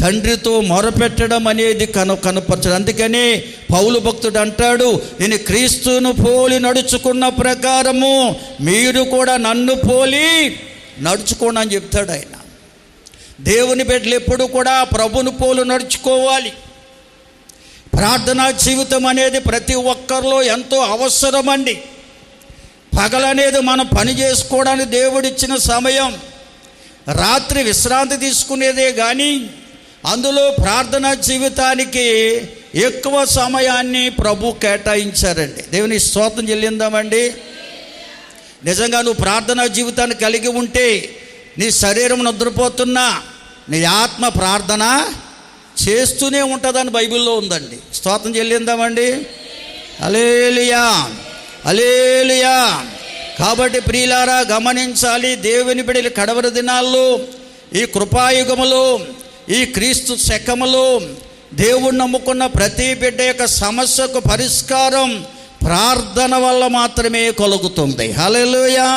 [SPEAKER 1] తండ్రితో మొరపెట్టడం అనేది కనపరచడం. అందుకనే పౌలు భక్తుడు అంటాడు, నేను క్రీస్తును పోలి నడుచుకున్న ప్రకారము మీరు కూడా నన్ను పోలి నడుచుకోండి అని చెప్తాడు ఆయన. దేవుని బిడ్డలు ఎప్పుడు కూడా ప్రభుని పోలు నడుచుకోవాలి. ప్రార్థనా జీవితం అనేది ప్రతి ఒక్కరిలో ఎంతో అవసరమండి. పగలనేది మనం పని చేసుకోవడానికి దేవుడిచ్చిన సమయం, రాత్రి విశ్రాంతి తీసుకునేదే కానీ అందులో ప్రార్థనా జీవితానికి ఎక్కువ సమయాన్ని ప్రభు కేటాయించారండి. దేవుని స్తోత్రం చెల్లిందామండి. నిజంగా నువ్వు ప్రార్థనా జీవితాన్ని కలిగి ఉంటే నీ శరీరం నిద్రపోతున్నా నీ ఆత్మ ప్రార్థన చేస్తూనే ఉంటుందని బైబిల్లో ఉందండి. స్తోత్రం చెల్లిందామండి. హల్లెలూయా, హల్లెలూయా. కాబట్టి ప్రియులారా గమనించాలి, దేవుని బిడ్డల కడవరి దినాల్లో, ఈ కృపాయుగములో, ఈ క్రీస్తు శకములో దేవుణ్ణి నమ్ముకున్న ప్రతి బిడ్డ యొక్క సమస్యకు పరిష్కారం ప్రార్థన వల్ల మాత్రమే కలుగుతుంది. హల్లెలూయా.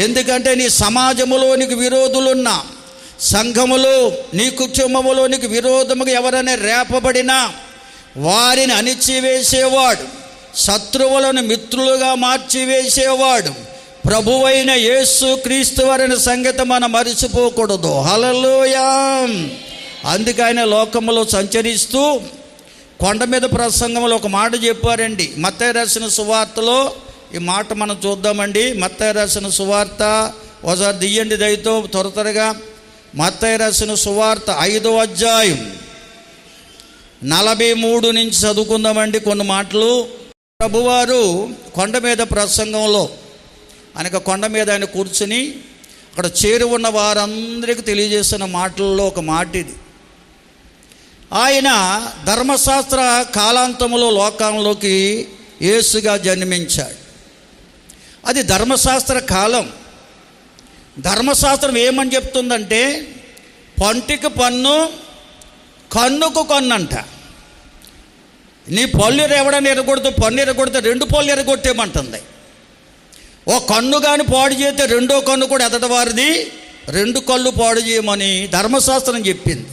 [SPEAKER 1] ఎందుకంటే నీ సమాజములో నీకు విరోధులున్నా, సంఘములో నీ కుటుంబములో నీకు విరోధముగా ఎవరైనా రేపబడినా వారిని అణిచివేసేవాడు, శత్రువులను మిత్రులుగా మార్చివేసేవాడు ప్రభువైన యేసు క్రీస్తు వారిని సంగతి మనం మరిచిపోకూడదు. హల్లెలూయా. అందుకే ఆయన లోకములో సంచరిస్తూ కొండ మీద ప్రసంగంలో ఒక మాట చెప్పారండి. మత్తయి రాసిన సువార్తలో ఈ మాట మనం చూద్దామండి. మత్తయి రాసిన సువార్త ఒకసారి దియ్యండి దయతో త్వరగా. మత్తయి రాసిన సువార్త 5వ అధ్యాయం 43 నుంచి చదువుకుందామండి కొన్ని మాటలు. ప్రభువారు కొండ మీద ప్రసంగంలో అనగా కొండ మీద ఆయన కూర్చుని అక్కడ చేరి ఉన్న వారందరికీ తెలియజేసిన మాటల్లో ఒక మాట ఇది. ఆయన ధర్మశాస్త్ర కాలాంతంలో లోకంలోకి యేసుగా జన్మించాడు. అది ధర్మశాస్త్ర కాలం. ధర్మశాస్త్రం ఏమని చెప్తుందంటే, పంటికి పన్ను, కన్నుకు కన్నంట. నీ పళ్ళు ఎవడని ఎరగొడితే, పన్ను ఎరగొడితే 2 పళ్ళు ఎరగొట్టేమంటుంది. ఓ కన్ను కానీ పాడు చేస్తే 2వ కన్ను కూడా ఎదటవారిది 2 కళ్ళు పాడు చేయమని ధర్మశాస్త్రం చెప్పింది.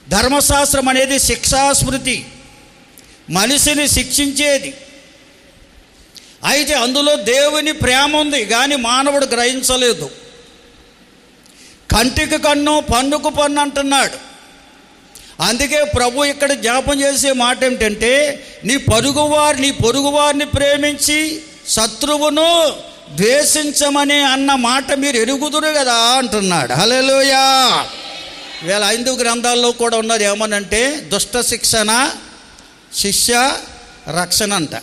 [SPEAKER 1] ధర్మశాస్త్రం అనేది శిక్షాస్మృతి, మనిషిని శిక్షించేది. అయితే అందులో దేవుని ప్రేమ ఉంది కానీ మానవుడు గ్రహించలేదు. కంటికి కన్ను పన్నుకు పన్ను అంటున్నాడు. అందుకే ప్రభు ఇక్కడ జ్ఞాపం చేసే మాట ఏమిటంటే, నీ పొరుగువారిని ప్రేమించి శత్రువును ద్వేషించమని అన్న మాట మీరు ఎరుగుదురు కదా అంటున్నాడు. హల్లెలూయా. వీళ్ళ 5 గ్రంథాల్లో కూడా ఉన్నది ఏమనంటే, దుష్ట శిక్షణ, శిష్య రక్షణ అంట.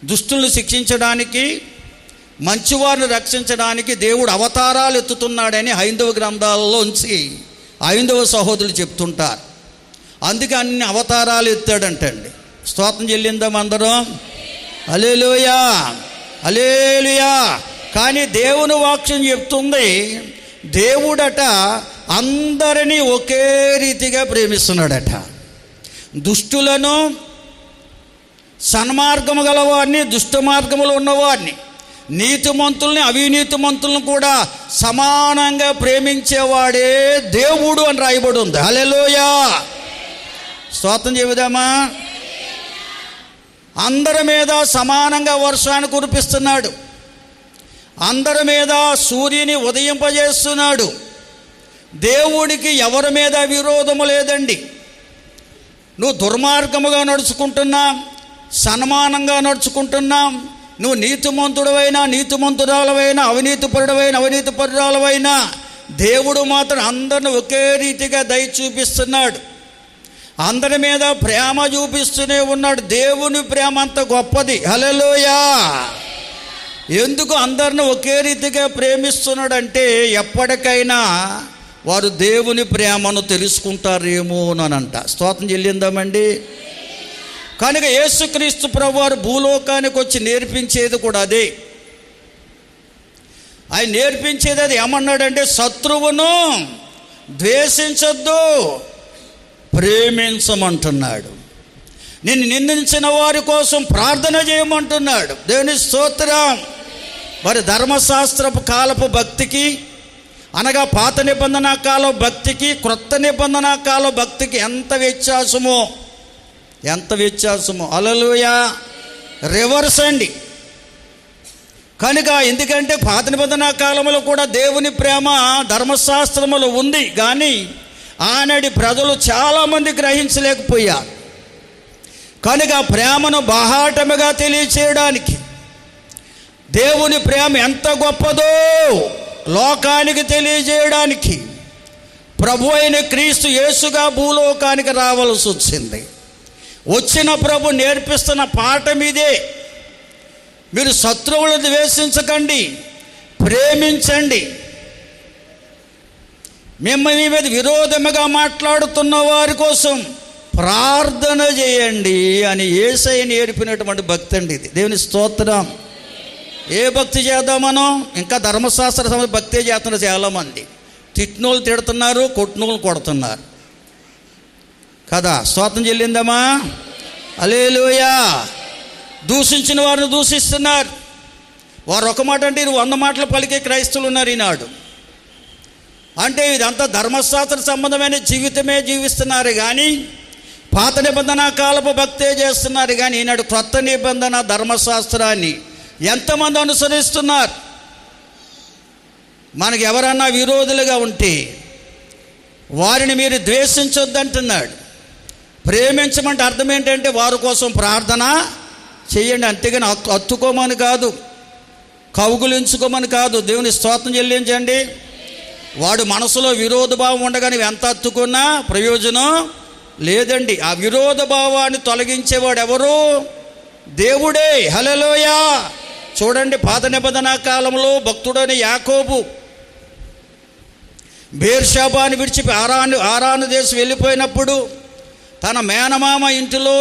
[SPEAKER 1] దుష్టులను శిక్షించడానికి, మంచివారిని రక్షించడానికి దేవుడు అవతారాలు ఎత్తుతున్నాడని 5 గ్రంథాలలోంచి 5వ సహోదరులు చెప్తుంటారు. అందుకే అన్ని అవతారాలు ఎత్తాడంటండి. స్తోత్రం చెల్లిందాం అందరం. హల్లెలూయా, హల్లెలూయా. కానీ దేవుని వాక్యం చెప్తుంది, దేవుడట అందరినీ ఒకే రీతిగా ప్రేమిస్తున్నాడట. దుష్టులను, సన్మార్గము గలవారిని, దుష్ట మార్గములు ఉన్నవారిని, నీతిమంతుల్ని, అవినీతిమంతులను కూడా సమానంగా ప్రేమించేవాడే దేవుడు అని రాయబడి ఉంది. హల్లెలూయా. స్తోత్రం చెబుదామా. అందరి మీద సమానంగా వర్షాన్ని కురిపిస్తున్నాడు. అందరి మీద సూర్యుని ఉదయింపజేస్తున్నాడు. దేవుడికి ఎవరి మీద విరోధము లేదండి. నువ్వు దుర్మార్గముగా నడుచుకుంటున్నా, సన్మానంగా నడుచుకుంటున్నా, నువ్వు నీతిమంతుడవైనా, నీతిమంతురాలవైనా, అవినీతిపరురాలవైనా, దేవుడు మాత్రం అందరిని ఒకే రీతిగా దయ చూపిస్తున్నాడు. అందరి మీద ప్రేమ చూపిస్తూనే ఉన్నాడు. దేవుని ప్రేమ అంత గొప్పది. హల్లెలూయా. ఎందుకు అందరిని ఒకే రీతిగా ప్రేమిస్తున్నాడంటే, ఎప్పటికైనా వారు దేవుని ప్రేమను తెలుసుకుంటారేమోనంట. స్తోత్రం చెల్లిందామండి. కనుక యేసుక్రీస్తు ప్రభువారు భూలోకానికి వచ్చి నేర్పించేది కూడా అదే. ఆయన నేర్పించేది అది ఏమన్నాడంటే, శత్రువును ద్వేషించొద్దు, ప్రేమించమంటున్నాడు. నిన్ను నిందించిన వారి కోసం ప్రార్థన చేయమంటున్నాడు. దేవుని స్తోత్రం. మరి ధర్మశాస్త్రపు కాలపు భక్తికి, అనగా పాత నిబంధన కాలం భక్తికి, క్రొత్త నిబంధన కాలం భక్తికి ఎంత వ్యత్యాసమో. హల్లెలూయా. రివర్స్ అండి. కనుక ఎందుకంటే పాత నిబంధన కాలంలో కూడా దేవుని ప్రేమ ధర్మశాస్త్రములో ఉంది, కానీ ఆనాటి ప్రజలు చాలామంది గ్రహించలేకపోయారు. కనుక ప్రేమను బాహాటముగా తెలియచేయడానికి, దేవుని ప్రేమ ఎంత గొప్పదో లోకానికి తెలియజేయడానికి ప్రభు అయిన క్రీస్తు యేసుగా భూలోకానికి రావాల్సి వచ్చింది. వచ్చిన ప్రభు నేర్పిస్తున్న పాఠం ఇదే. మీరు శత్రువులను ద్వేషించకండి, ప్రేమించండి. మిమ్మల్ని మీద విరోధముగా మాట్లాడుతున్న వారి కోసం ప్రార్థన చేయండి అని యేసయ్య నేర్పినటువంటి భక్తి అండి ఇది. దేవుని స్తోత్రం. ఏ భక్తి చేద్దాం మనం? ఇంకా ధర్మశాస్త్ర సంబంధ భక్తే చేస్తున్నారు చాలామంది. తిట్టినోళ్ళు తిడుతున్నారు, కొట్టినోళ్ళు కొడుతున్నారు కదా. స్తోత్రం చెల్లిందమ్మా. హల్లెలూయా. దూషించిన వారిని దూషిస్తున్నారు. వారు ఒక మాట అంటే 100 మాటలు పలికే క్రైస్తవులు ఉన్నారు ఈనాడు. అంటే ఇదంతా ధర్మశాస్త్ర సంబంధమైన జీవితమే జీవిస్తున్నారు, కానీ పాత నిబంధన కాలపు భక్తే చేస్తున్నారు. కానీ ఈనాడు క్రొత్త నిబంధన ధర్మశాస్త్రాన్ని ఎంతమంది అనుసరిస్తున్నారు? మనకు ఎవరన్నా విరోధులుగా ఉంటే వారిని మీరు ద్వేషించొద్దంటున్నాడు. ప్రేమించమంటే అర్థం ఏంటంటే వారి కోసం ప్రార్థన చేయండి, అంతేగాని హత్తుకోమని కాదు, కౌగులించుకోమని కాదు. దేవుని స్తోత్రం చెల్లించండి. వాడు మనసులో విరోధ భావం ఉండగానే ఎంత హత్తుకున్నా ప్రయోజనం లేదండి. ఆ విరోధ భావాన్ని తొలగించేవాడు ఎవరు? దేవుడే. హల్లెలూయా. చూడండి, పాత నిబంధన కాలంలో భక్తుడైన యాకోబు బేర్షాబాని విడిచి ఆరాను దేశం వెళ్ళిపోయినప్పుడు తన మేనమామ ఇంటిలో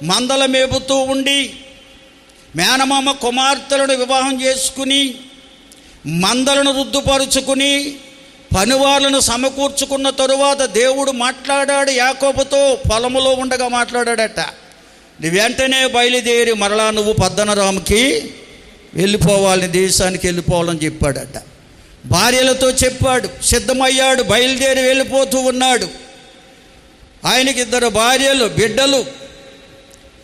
[SPEAKER 1] మందల మేపుతూ ఉండి మేనమామ కుమార్తెలను వివాహం చేసుకుని మందలను రుద్దుపరుచుకుని పనివాళ్ళను సమకూర్చుకున్న తరువాత దేవుడు మాట్లాడాడు యాకోబుతో. పొలములో ఉండగా మాట్లాడాడట, నీ వెంటనే బయలుదేరి మరలా నువ్వు పద్దనరాముకి వెళ్ళిపోవాలి, దేశానికి వెళ్ళిపోవాలని చెప్పాడట. భార్యలతో చెప్పాడు, సిద్ధమయ్యాడు, బయలుదేరి వెళ్ళిపోతూ ఉన్నాడు. ఆయనకి 2 భార్యలు, బిడ్డలు,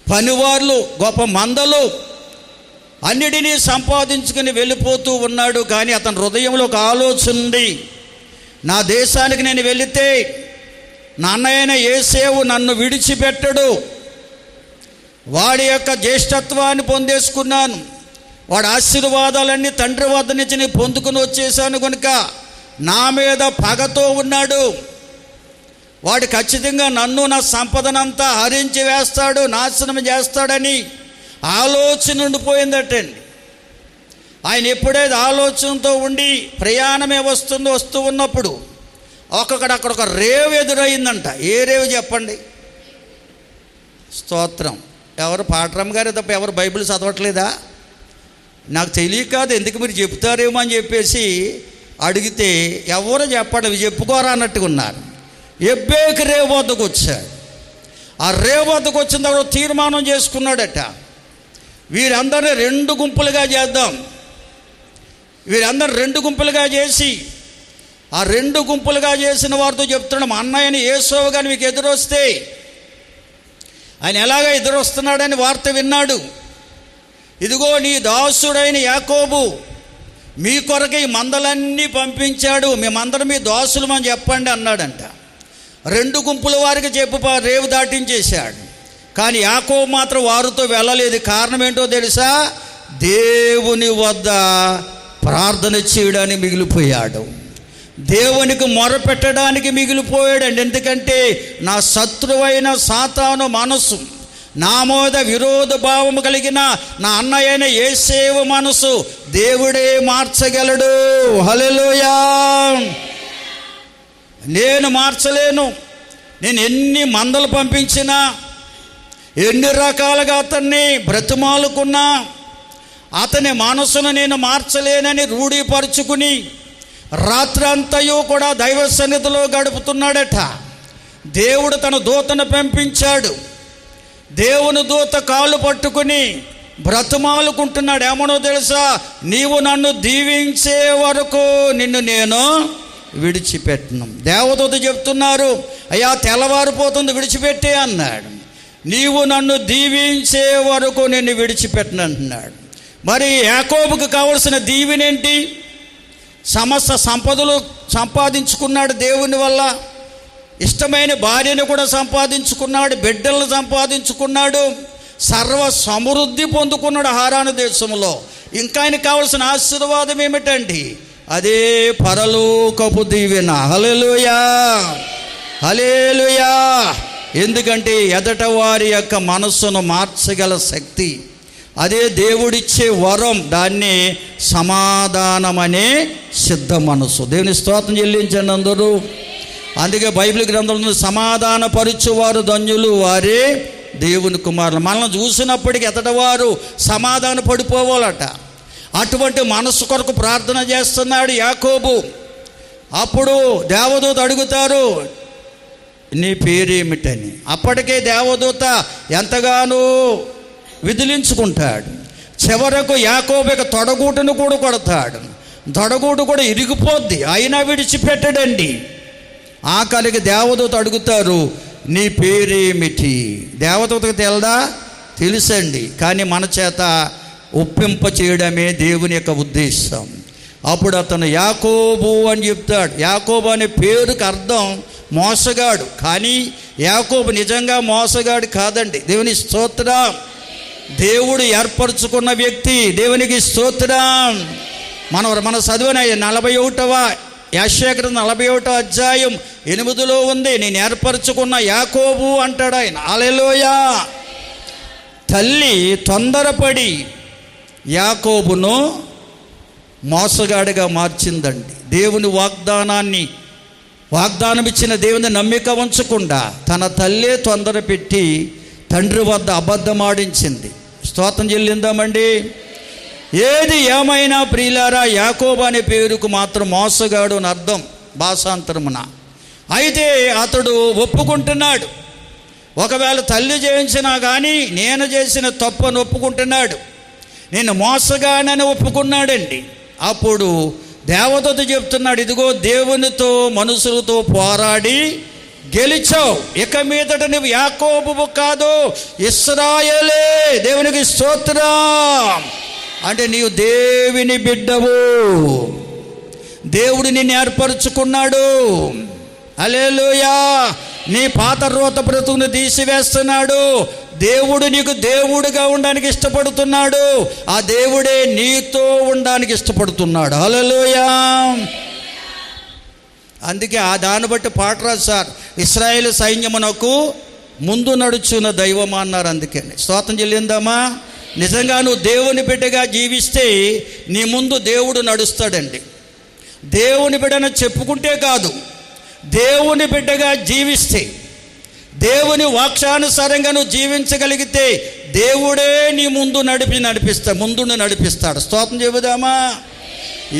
[SPEAKER 1] పనివార్లు, గొప్ప మందలు అన్నిటినీ సంపాదించుకుని వెళ్ళిపోతూ ఉన్నాడు. కానీ అతని హృదయంలో ఒక ఆలోచన ఉంది, నా దేశానికి నేను వెళితే నా అన్నయ్యైన యేసేవు నన్ను విడిచిపెట్టడు. వాడి యొక్క జ్యేష్ఠత్వాన్ని పొందేసుకున్నాను, వాడి ఆశీర్వాదాలన్నీ తండ్రి వద్ద నుంచి నేను పొందుకుని వచ్చేసాను కనుక నా మీద పగతో ఉన్నాడు. వాడు ఖచ్చితంగా నన్ను, నా సంపదనంతా హరించి వేస్తాడు, నాశనం చేస్తాడని ఆలోచన ఉండిపోయిందటండి. ఆయన ఎప్పుడైతే ఆలోచనతో ఉండి ప్రయాణమే వస్తూ ఉన్నప్పుడు అక్కడ ఒక రేవు ఎదురైందంట. ఏ రేవు చెప్పండి? స్తోత్రం. ఎవరు పాటరమ్మ గారే తప్ప ఎవరు బైబిల్ చదవట్లేదా? నాకు తెలియకాదు, ఎందుకు మీరు చెప్తారేమో అని చెప్పేసి అడిగితే ఎవరు చెప్పండి, అవి చెప్పుకోరా అన్నట్టుగా ఉన్నారు. ఎబ్బేకి రేవు వద్దకు వచ్చాడు. ఆ రేవు వద్దకు వచ్చిన తర్వాత తీర్మానం చేసుకున్నాడట, వీరందరినీ 2 గుంపులుగా చేద్దాం. వీరందరూ 2 గుంపులుగా చేసి ఆ 2 గుంపులుగా చేసిన వారితో చెప్తున్నాడు, మా అన్నయ్యని యేసేవు గాని మీకు ఎదురొస్తే, ఆయన ఎలాగ ఎదురొస్తున్నాడని వార్త విన్నాడు. ఇదిగో నీ దాసుడైన యాకోబు మీ కొరకు ఈ మందలన్నీ పంపించాడు, మేమందరం మీ దాసులమని చెప్పండి అన్నాడంట. 2 గుంపుల వారికి చెప్పు రేవు దాటించేశాడు. కానీ యాకోబు మాత్రం వారితో వెళ్ళలేదు. కారణం ఏంటో తెలుసా? దేవుని వద్ద ప్రార్థన చేయడానికి మిగిలిపోయాడు, దేవునికి మొరపెట్టడానికి మిగిలిపోయాడండి. ఎందుకంటే నా శత్రువైన సాతాను మనసు, నా మీద విరోధ భావం కలిగిన నా అన్నయ్యైన యేసేవు మనసు దేవుడే మార్చగలడు. హల్లెలూయా. నేను మార్చలేను. నేను ఎన్ని మందలు పంపించినా, ఎన్ని రకాలుగా అతన్ని బ్రతిమాలుకున్నా, అతని మనసును నేను మార్చలేనని రూఢీపరుచుకుని రాత్రంతయు కూడా దైవ సన్నిధిలో గడుపుతున్నాడట. దేవుడు తన దూతను పంపించాడు. దేవుని దూత కాళ్ళు పట్టుకుని బ్రతిమాలుకుంటున్నాడు. ఏమనో తెలుసా? నీవు నన్ను దీవించే వరకు నిన్ను నేను విడిచిపెట్టను. దేవదూత చెప్తున్నారు, అయ్యా తెల్లవారిపోతుంది, విడిచిపెట్టే అన్నాడు. నీవు నన్ను దీవించే వరకు నిన్ను విడిచిపెట్టను అంటున్నాడు. మరి యాకోబుకు కావలసిన దీవెనేంటి? సమస్త సంపదలు సంపాదించుకున్నాడు దేవుని వల్ల, ఇష్టమైన భార్యను కూడా సంపాదించుకున్నాడు, బిడ్డలను సంపాదించుకున్నాడు, సర్వ సమృద్ధి పొందుకున్నాడు హారాను దేశంలో. ఇంకా ఆయనకు కావలసిన ఆశీర్వాదం ఏమిటండి? అదే పరలోకపు దీవెన. హల్లెలూయా, హల్లెలూయా. ఎందుకంటే ఎదట వారి యొక్క మనస్సును మార్చగల శక్తి, అదే దేవుడిచ్చే వరం, దాన్ని సమాధానం అనే సిద్ధ మనసు. దేవుని స్తోత్రం చెల్లించండి అందరూ. అందుకే బైబిల్ గ్రంథంలో సమాధాన పరుచువారు ధన్యులు, వారే దేవుని కుమారులు. మనల్ని చూసినప్పటికీ ఎతటవారు సమాధాన పడిపోవాలట. అటువంటి మనసు కొరకు ప్రార్థన చేస్తున్నాడు యాకోబు. అప్పుడు దేవదూత అడుగుతారు, నీ పేరేమిటని. అప్పటికే దేవదూత ఎంతగానో విదిలించుకుంటాడు. చివరకు యాకోబుకి తొడగూటును కూడా కొడతాడు. తొడగూటు కూడా ఇరిగిపోద్ది, అయినా విడిచిపెట్టడండి. ఆఖరికి దేవదూత అడుగుతారు, నీ పేరేమిటి? దేవదూతకు తెలదా? తెలుసండి, కానీ మన చేత ఒప్పింప చేయడమే దేవుని యొక్క ఉద్దేశం. అప్పుడు అతను యాకోబు అని చెప్తాడు. యాకోబు అనే పేరుకి అర్థం మోసగాడు, కానీ యాకోబు నిజంగా మోసగాడు కాదండి. దేవుని స్తోత్రం. దేవుడు ఏర్పరచుకున్న వ్యక్తి. దేవునికి స్తోత్రం. మన చదివిన 41వ యెషయా గ్రంథం 41వ అధ్యాయం 8లో ఉంది, నేను ఏర్పరచుకున్న యాకోబు అంటాడు ఆయన. హల్లెలూయా. తల్లి తొందరపడి యాకోబును మోసగాడిగా మార్చిందండి. దేవుని వాగ్దానం ఇచ్చిన దేవుని నమ్మిక ఉంచకుండా తన తల్లే తొందర పెట్టి తండ్రి వద్ద అబద్ధమాడించింది. స్తోత్రం చెల్లిందామండి. ఏది ఏమైనా ప్రియులారా, యాకోబు అనే పేరుకు మాత్రం మోసగాడు అని అర్థం భాషాంతరమున. అయితే అతడు ఒప్పుకుంటున్నాడు. ఒకవేళ తల్లి చేయించినా కానీ నేను చేసిన తప్పని ఒప్పుకుంటున్నాడు. నేను మోసగానని ఒప్పుకున్నాడండి. అప్పుడు దేవదూత చెప్తున్నాడు, ఇదిగో దేవునితో మనుషులతో పోరాడి గెలిచావు, ఇక మీదట నువ్వు యాకోబు కాదు ఇశ్రాయేలే. దేవునికి స్తోత్రం. అంటే నీవు దేవుని బిడ్డవు. దేవుడు నిన్ను ఏర్పరచుకున్నాడు. హల్లెలూయా. నీ పాత రోత బ్రతుకును తీసివేస్తున్నాడు. దేవుడు నీకు దేవుడిగా ఉండడానికి ఇష్టపడుతున్నాడు. ఆ దేవుడే నీతో ఉండడానికి ఇష్టపడుతున్నాడు. హల్లెలూయా. అందుకే ఆ దాన్ని బట్టి పాట రాశారు, ఇశ్రాయేలు సైన్యమునకు ముందు నడుచున్న దైవం అన్నారు. అందుకని స్తోత్రం చెల్లిందామా. నిజంగా నువ్వు దేవుని బిడ్డగా జీవిస్తే నీ ముందు దేవుడు నడుస్తాడండి. దేవుని బిడ్డను చెప్పుకుంటే కాదు, దేవుని బిడ్డగా జీవిస్తే, దేవుని వాక్యానుసారంగా నువ్వు జీవించగలిగితే దేవుడే నీ ముందు ముందుండి నడిపిస్తాడు. స్తోత్రం చెబుదామా.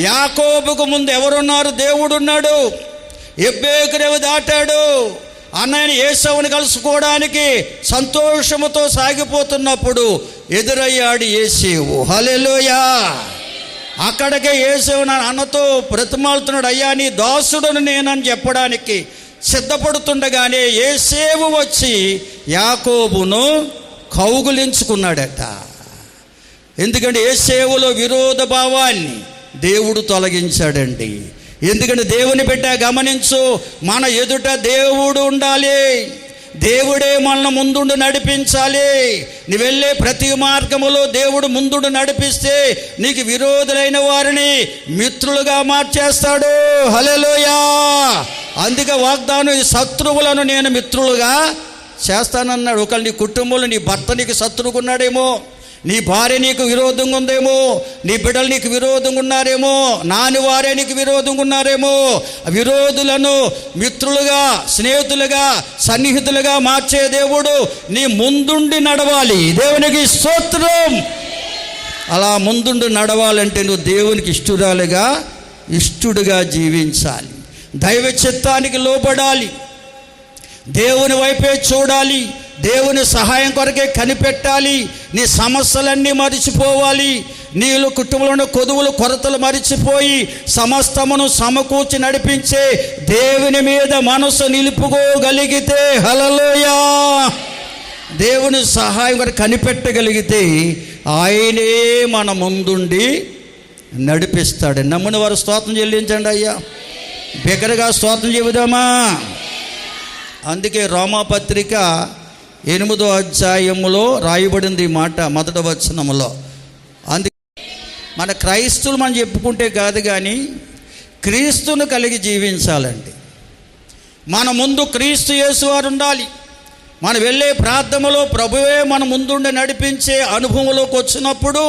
[SPEAKER 1] యాకోబుకు ముందు ఎవరున్నారు? దేవుడు ఉన్నాడు. ఎబ్బేకురేవు దాటాడు. అన్నయ్యని ఏసావుని కలుసుకోవడానికి సంతోషముతో సాగిపోతున్నప్పుడు ఎదురయ్యాడు యేసేవు. హల్లెలూయా. అక్కడికే యేసేవు అన్నతో బ్రతిమాలుతున్నాడు, అయ్యా నీ దాసుడును నేనని చెప్పడానికి సిద్ధపడుతుండగానే యేసేవు వచ్చి యాకోబును కౌగులించుకున్నాడట. ఎందుకంటే యేసేవులో విరోధ భావాన్ని దేవుడు తొలగించాడండి. ఎందుకంటే దేవుని బిడ్డ గమనించు, మన ఎదుట దేవుడు ఉండాలి. దేవుడే మనల్ని ముందుండి నడిపించాలి. నువ్వు వెళ్ళే ప్రతి మార్గములో దేవుడు ముందుండి నడిపిస్తే నీకు విరోధులైన వారిని మిత్రులుగా మార్చేస్తాడు. హల్లెలూయా. అందుకే వాగ్దానం, ఈ శత్రువులను నేను మిత్రులుగా చేస్తానన్నాడు. ఒకళ్ళు నీ కుటుంబంలో నీ భర్త నీకు శత్రువుగా ఉన్నాడేమో, నీ భార్య నీకు విరోధంగా ఉందేమో, నీ బిడ్డలు నీకు విరోధంగా ఉన్నారేమో, నాని వారే నీకు విరోధంగా ఉన్నారేమో. విరోధులను మిత్రులుగా, స్నేహితులుగా, సన్నిహితులుగా మార్చే దేవుడు నీ ముందుండి నడవాలి. దేవునికి స్తోత్రం. అలా ముందుండి నడవాలంటే నువ్వు దేవునికి ఇష్టుడుగా జీవించాలి. దైవ చిత్తానికి లోబడాలి. దేవుని వైపే చూడాలి. దేవుని సహాయం కొరకే కనిపెట్టాలి. నీ సమస్యలన్నీ మరిచిపోవాలి. నీళ్ళు కుటుంబంలో ఉన్న కొదువులు కొరతలు మరిచిపోయి సమస్తమును సమకూర్చి నడిపించే దేవుని మీద మనసు నిలుపుకోగలిగితే, హల్లెలూయా, దేవుని సహాయం కొరకు కనిపెట్టగలిగితే ఆయనే మన ముందుండి నడిపిస్తాడు. నమ్ముని వారు స్తోత్రం చెల్లించండి అయ్యా. బిగ్గరగా స్తోత్రం చెబుదామా. అందుకే రోమాపత్రిక 8వ అధ్యాయములో రాయబడింది ఈ మాట, 1వ వచనములో. అందుకే మన క్రైస్తువులు మనం చెప్పుకుంటే కాదు, కానీ క్రీస్తును కలిగి జీవించాలండి. మన ముందు క్రీస్తు యేసు వారు ఉండాలి. మనం వెళ్ళే ప్రార్థనలో ప్రభువే మన ముందుండి నడిపించే అనుభవంలోకి వచ్చినప్పుడు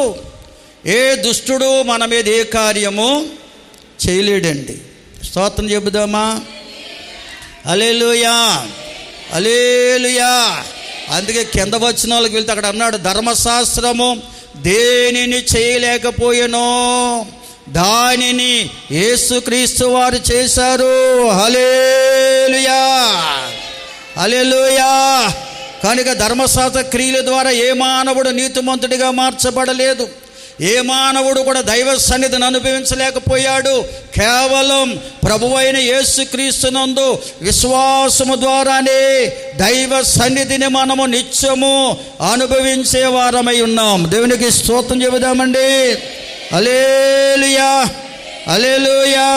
[SPEAKER 1] ఏ దుష్టుడు మన మీద ఏ కార్యము చేయలేడండి. స్తోత్రం చెబుదామా. హల్లెలూయా, హల్లెలూయా. అందుకే కింద వచనాలకు వెళ్తే అక్కడ అన్నాడు, ధర్మశాస్త్రము దేనిని చేయలేకపోయెనో దానిని యేసుక్రీస్తు వారు చేశారు. హల్లెలూయా, హల్లెలూయా. కనుక ధర్మశాస్త్ర క్రియల ద్వారా ఏ మానవుడు నీతిమంతుడిగా మార్చబడలేదు. ఏ మానవుడు కూడా దైవ సన్నిధిని అనుభవించలేకపోయాడు. కేవలం ప్రభువైన యేసుక్రీస్తునందు విశ్వాసము ద్వారానే దైవ సన్నిధిని మనము నిత్యము అనుభవించే వారమై ఉన్నాం. దేవునికి స్తోత్రం చెబుదామండి. హల్లెలూయా, హల్లెలూయా.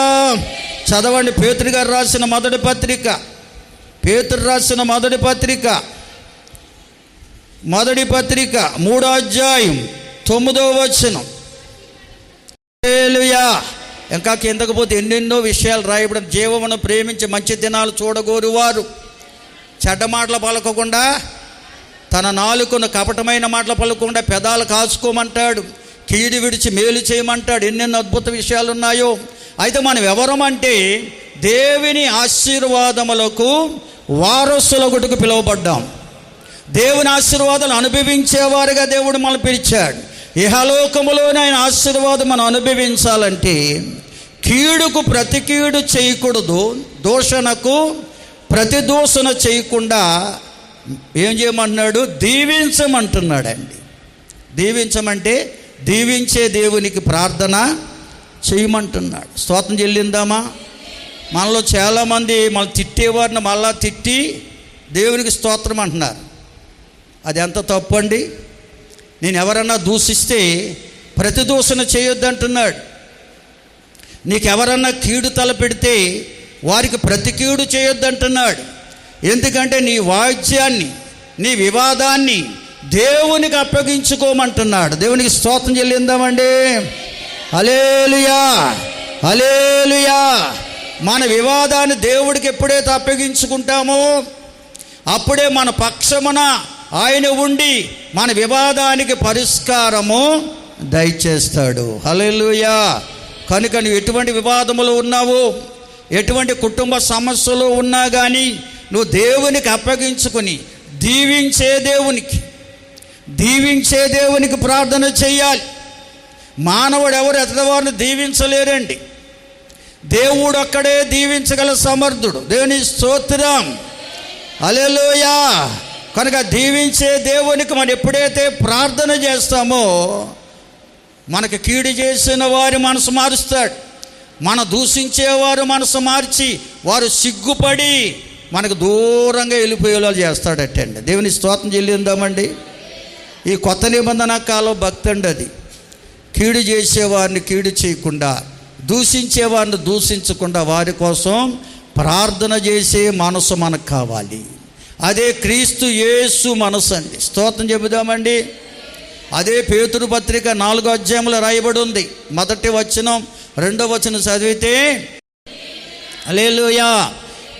[SPEAKER 1] చదవండి పేతురు గారు రాసిన మొదటి పత్రిక, పేతురు రాసిన మొదటి పత్రిక 3వ అధ్యాయం 9వ వచనం. హల్లెలూయా. ఇంకా కిందకు పోతే ఎన్నెన్నో విషయాలు రాయబడిన. జీవమును ప్రేమించి మంచి దినాలు చూడగోరు వారు చెడ్డ మాటలు పలకకుండా, తన నాలుకను కపటమైన మాటలు పలకకుండా పెదాలు కాచుకోమంటాడు. కీడు విడిచి మేలు చేయమంటాడు. ఎన్నెన్నో అద్భుత విషయాలు ఉన్నాయో. అయితే మనం ఎవరమంటే దేవుని ఆశీర్వాదములకు వారసులగుటకు పిలువబడ్డాం. దేవుని ఆశీర్వాదాలు అనుభవించేవారుగా దేవుడు మనల్ని పిలిచాడు. ఇహలోకములోనే ఆయన ఆశీర్వాదం మనం అనుభవించాలంటే కీడుకు ప్రతి కీడు చేయకూడదు, దూషణకు ప్రతి దూషణ చేయకుండా ఏం చేయమంటున్నాడు? దీవించమంటున్నాడండి. దీవించమంటే దీవించే దేవునికి ప్రార్థన చేయమంటున్నాడు. స్తోత్రం చెల్లిందామా. మనలో చాలామంది మనం తిట్టేవారిని మళ్ళా తిట్టి దేవునికి స్తోత్రం అంటున్నారు. అది ఎంత తప్పండి. నేను ఎవరన్నా దూషిస్తే ప్రతి దూషణ చేయొద్దు అంటున్నాడు. నీకెవరన్నా కీడు తలపెడితే వారికి ప్రతి కీడు చేయొద్దంటున్నాడు. ఎందుకంటే నీ వాయిద్యాన్ని, నీ వివాదాన్ని దేవునికి అప్పగించుకోమంటున్నాడు. దేవునికి స్తోత్రం చెల్లిందామండి. హల్లెలూయా, హల్లెలూయా. మన వివాదాన్ని దేవుడికి ఎప్పుడైతే అప్పగించుకుంటామో అప్పుడే మన పక్షమున ఆయన ఉండి మన వివాదానికి పరిష్కారము దయచేస్తాడు. హల్లెలూయా. కనుక నువ్వు ఎటువంటి వివాదములు ఉన్నావు, ఎటువంటి కుటుంబ సమస్యలు ఉన్నా కానీ నువ్వు దేవునికి అప్పగించుకుని దీవించే దేవునికి ప్రార్థన చేయాలి. మానవుడు ఎవరు ఎతడవారిని దీవించలేరండి. దేవుడు ఒక్కడే దీవించగల సమర్థుడు. దేవుని స్తోత్రం, హల్లెలూయా. కనుక దీవించే దేవునికి మనం ఎప్పుడైతే ప్రార్థన చేస్తామో మనకు కీడు చేసిన వారి మనసు మారుస్తాడు. మన దూషించేవారు మనసు మార్చి వారు సిగ్గుపడి మనకు దూరంగా వెళ్ళిపోయేలా చేస్తాడటండి. దేవుని స్తోత్రం చెల్లిందామండి. ఈ కొత్త నిబంధన కాలం భక్తి అండి. అది కీడు చేసేవారిని కీడు చేయకుండా, దూషించేవారిని దూషించకుండా వారి కోసం ప్రార్థన చేసే మనసు మనకు కావాలి. అదే క్రీస్తు యేసు మనసు అండి. స్తోత్రం చెబుదామండి. అదే పేతురు పత్రిక 4వ అధ్యాయంలో రాయబడి ఉంది. 1వ వచనం 2వ వచనం చదివితే, హల్లెలూయా,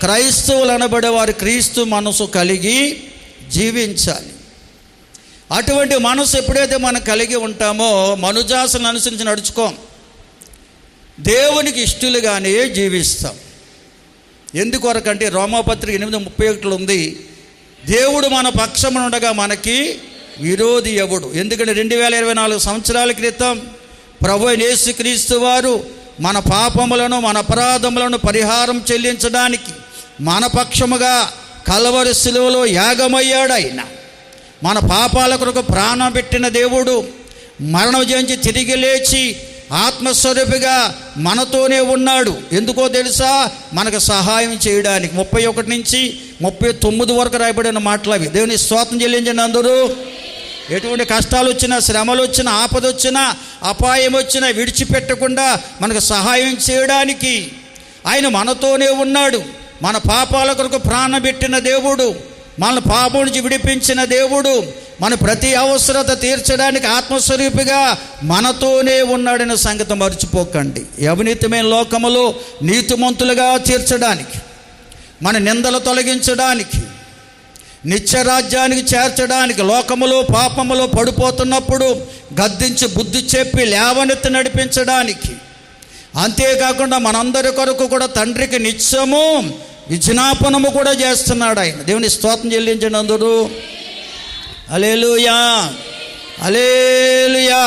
[SPEAKER 1] క్రైస్తవులు అనబడే వారు క్రీస్తు మనసు కలిగి జీవించాలి. అటువంటి మనసు ఎప్పుడైతే మనం కలిగి ఉంటామో మనుజాసలను అనుసరించి నడుచుకోం, దేవునికి ఇష్టలుగానే జీవిస్తాం. ఎందుకొరకంటే రోమాపత్రిక 8:31 ఉంది, దేవుడు మన పక్షమునుండగా మనకి విరోధి ఎవడు. ఎందుకంటే 2024 సంవత్సరాల క్రితం ప్రభువైన యేసుక్రీస్తు వారు మన పాపములను, మన అపరాధములను పరిహారం చెల్లించడానికి మన పక్షముగా కల్వరి శిలువలో యాగమయ్యాడు. ఆయన మన పాపాల కొరకు ప్రాణం పెట్టిన దేవుడు మరణం జయించి తిరిగి లేచి ఆత్మస్వరూపిగా మనతోనే ఉన్నాడు. ఎందుకో తెలుసా? మనకు సహాయం చేయడానికి. 31 నుంచి 39 వరకు రాయబడిన మాటలు అవి. దేవుని స్తోత్రం చెల్లించండి అందరూ. ఎటువంటి కష్టాలు వచ్చినా, శ్రమలు వచ్చినా, ఆపద వచ్చినా, అపాయం వచ్చినా విడిచిపెట్టకుండా మనకు సహాయం చేయడానికి ఆయన మనతోనే ఉన్నాడు. మన పాపాల కొరకు ప్రాణం పెట్టిన దేవుడు, మన పాపం నుంచి విడిపించిన దేవుడు, మన ప్రతి అవసరత తీర్చడానికి ఆత్మస్వరూపిగా మనతోనే ఉన్నాడనే సంగతి మర్చిపోకండి. అవినీతిమైన లోకములో నీతిమంతులుగా తీర్చడానికి, మన నిందలు తొలగించడానికి, నిత్యరాజ్యానికి చేర్చడానికి, లోకములో పాపములో పడిపోతున్నప్పుడు గద్దించి బుద్ధి చెప్పి లేవనెత్తి నడిపించడానికి, అంతేకాకుండా మనందరి కొరకు కూడా తండ్రికి నిత్యము విజ్ఞాపనము కూడా చేస్తున్నాడు ఆయన. దేవుని స్తోత్రం చెల్లించండి అందరూ. హల్లెలూయా, హల్లెలూయా.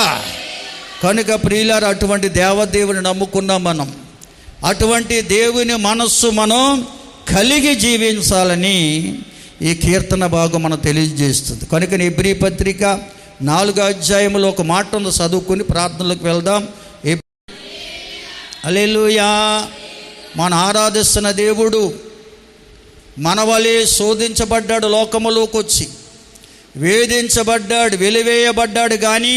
[SPEAKER 1] కనుక ప్రియులారా, అటువంటి దేవదేవుని నమ్ముకున్నాం మనం. అటువంటి దేవుని మనస్సు మనం కలిగి జీవించాలని ఈ కీర్తన భాగం మనం తెలియజేస్తుంది. కనుక హెబ్రీ పత్రిక 4వ అధ్యాయంలో ఒక మాట ఉంది, చదువుకుని ప్రార్థనలకు వెళ్దాం. హల్లెలూయా. మన ఆరాధిస్తున్న దేవుడు మన వలె శోధించబడ్డాడు, లోకములోకి వచ్చి వేధించబడ్డాడు, వెలివేయబడ్డాడు, కానీ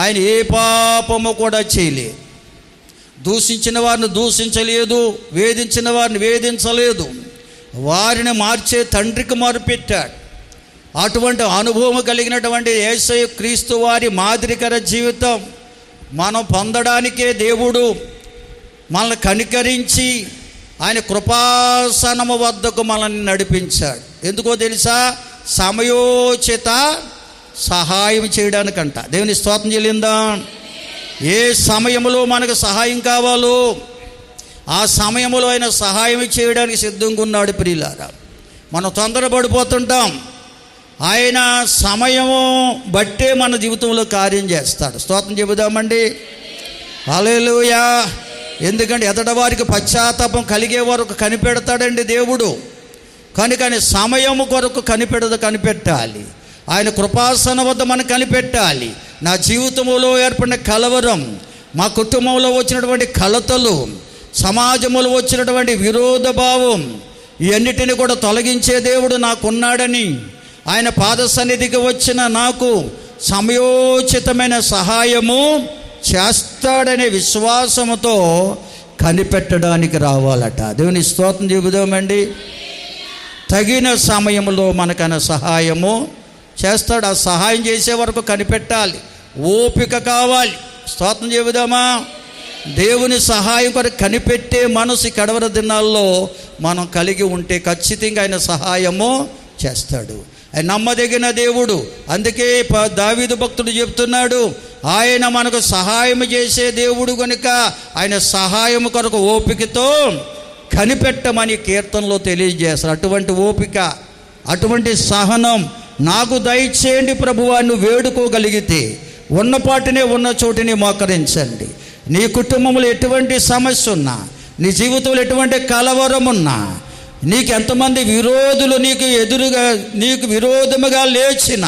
[SPEAKER 1] ఆయన ఏ పాపము కూడా చేయలేదు. దూషించిన వారిని దూషించలేదు, వేధించిన వారిని వేధించలేదు. వారిని మార్చే తండ్రికి మొరపెట్టాడు. అటువంటి అనుభవం కలిగినటువంటి యేసయ్య క్రీస్తు వారి మాదిరికర జీవితం మనం పొందడానికే దేవుడు మనల్ని కనికరించి ఆయన కృపాసనము వద్దకు మనల్ని నడిపించాడు. ఎందుకో తెలుసా? సమయోచిత సహాయం చేయడానికంట. దేవుని స్తోత్రం చెల్లిందాం. ఏ సమయంలో మనకు సహాయం కావాలో ఆ సమయంలో ఆయన సహాయం చేయడానికి సిద్ధంగా ఉన్నాడు. ప్రియులారా, మనం తొందరపడిపోతుంటాం. ఆయన సమయము బట్టే మన జీవితంలో కార్యం చేస్తాడు. స్తోత్రం చెబుదామండి. హల్లెలూయా. ఎందుకంటే ఎదట వారికి పశ్చాత్తాపం కలిగే వరకు కనిపెడతాడండి దేవుడు. కనుక ఆయన సమయము కొరకు కనిపెట్టాలి. ఆయన కృపాసన వద్ద మనం కనిపెట్టాలి. నా జీవితంలో ఏర్పడిన కలవరం, మా కుటుంబంలో వచ్చినటువంటి కలతలు, సమాజంలో వచ్చినటువంటి విరోధ భావం, ఇవన్నిటిని కూడా తొలగించే దేవుడు నాకున్నాడని, ఆయన పాద సన్నిధికి వచ్చిన నాకు సమయోచితమైన సహాయము చేస్తాడనే విశ్వాసముతో కనిపెట్టడానికి రావాలట. దేవుని స్తోత్రం చెబుదామండి. తగిన సమయంలో మనకైనా సహాయము చేస్తాడు. ఆ సహాయం చేసే వరకు కనిపెట్టాలి, ఓపిక కావాలి. స్తోత్రం చెబుదామా. దేవుని సహాయం కొరకు కనిపెట్టే మనసు కడవర దినాల్లో మనం కలిగి ఉంటే ఖచ్చితంగా ఆయన సహాయము చేస్తాడు. ఆయన నమ్మదగిన దేవుడు. అందుకే దావీదు భక్తుడు చెప్తున్నాడు, ఆయన మనకు సహాయం చేసే దేవుడు కనుక ఆయన సహాయం కొరకు ఓపికతో కనిపెట్టమని కీర్తనలో తెలియజేస్తారు. అటువంటి ఓపిక, అటువంటి సహనం నాకు దయచేయండి ప్రభువా అని వేడుకోగలిగితే ఉన్నపాటినే ఉన్న చోటిని మోకరించండి. నీ కుటుంబంలో ఎటువంటి సమస్య ఉన్నా, నీ జీవితంలో ఎటువంటి కలవరం ఉన్నా, నీకు ఎంతమంది విరోధులు నీకు విరోధముగా లేచిన,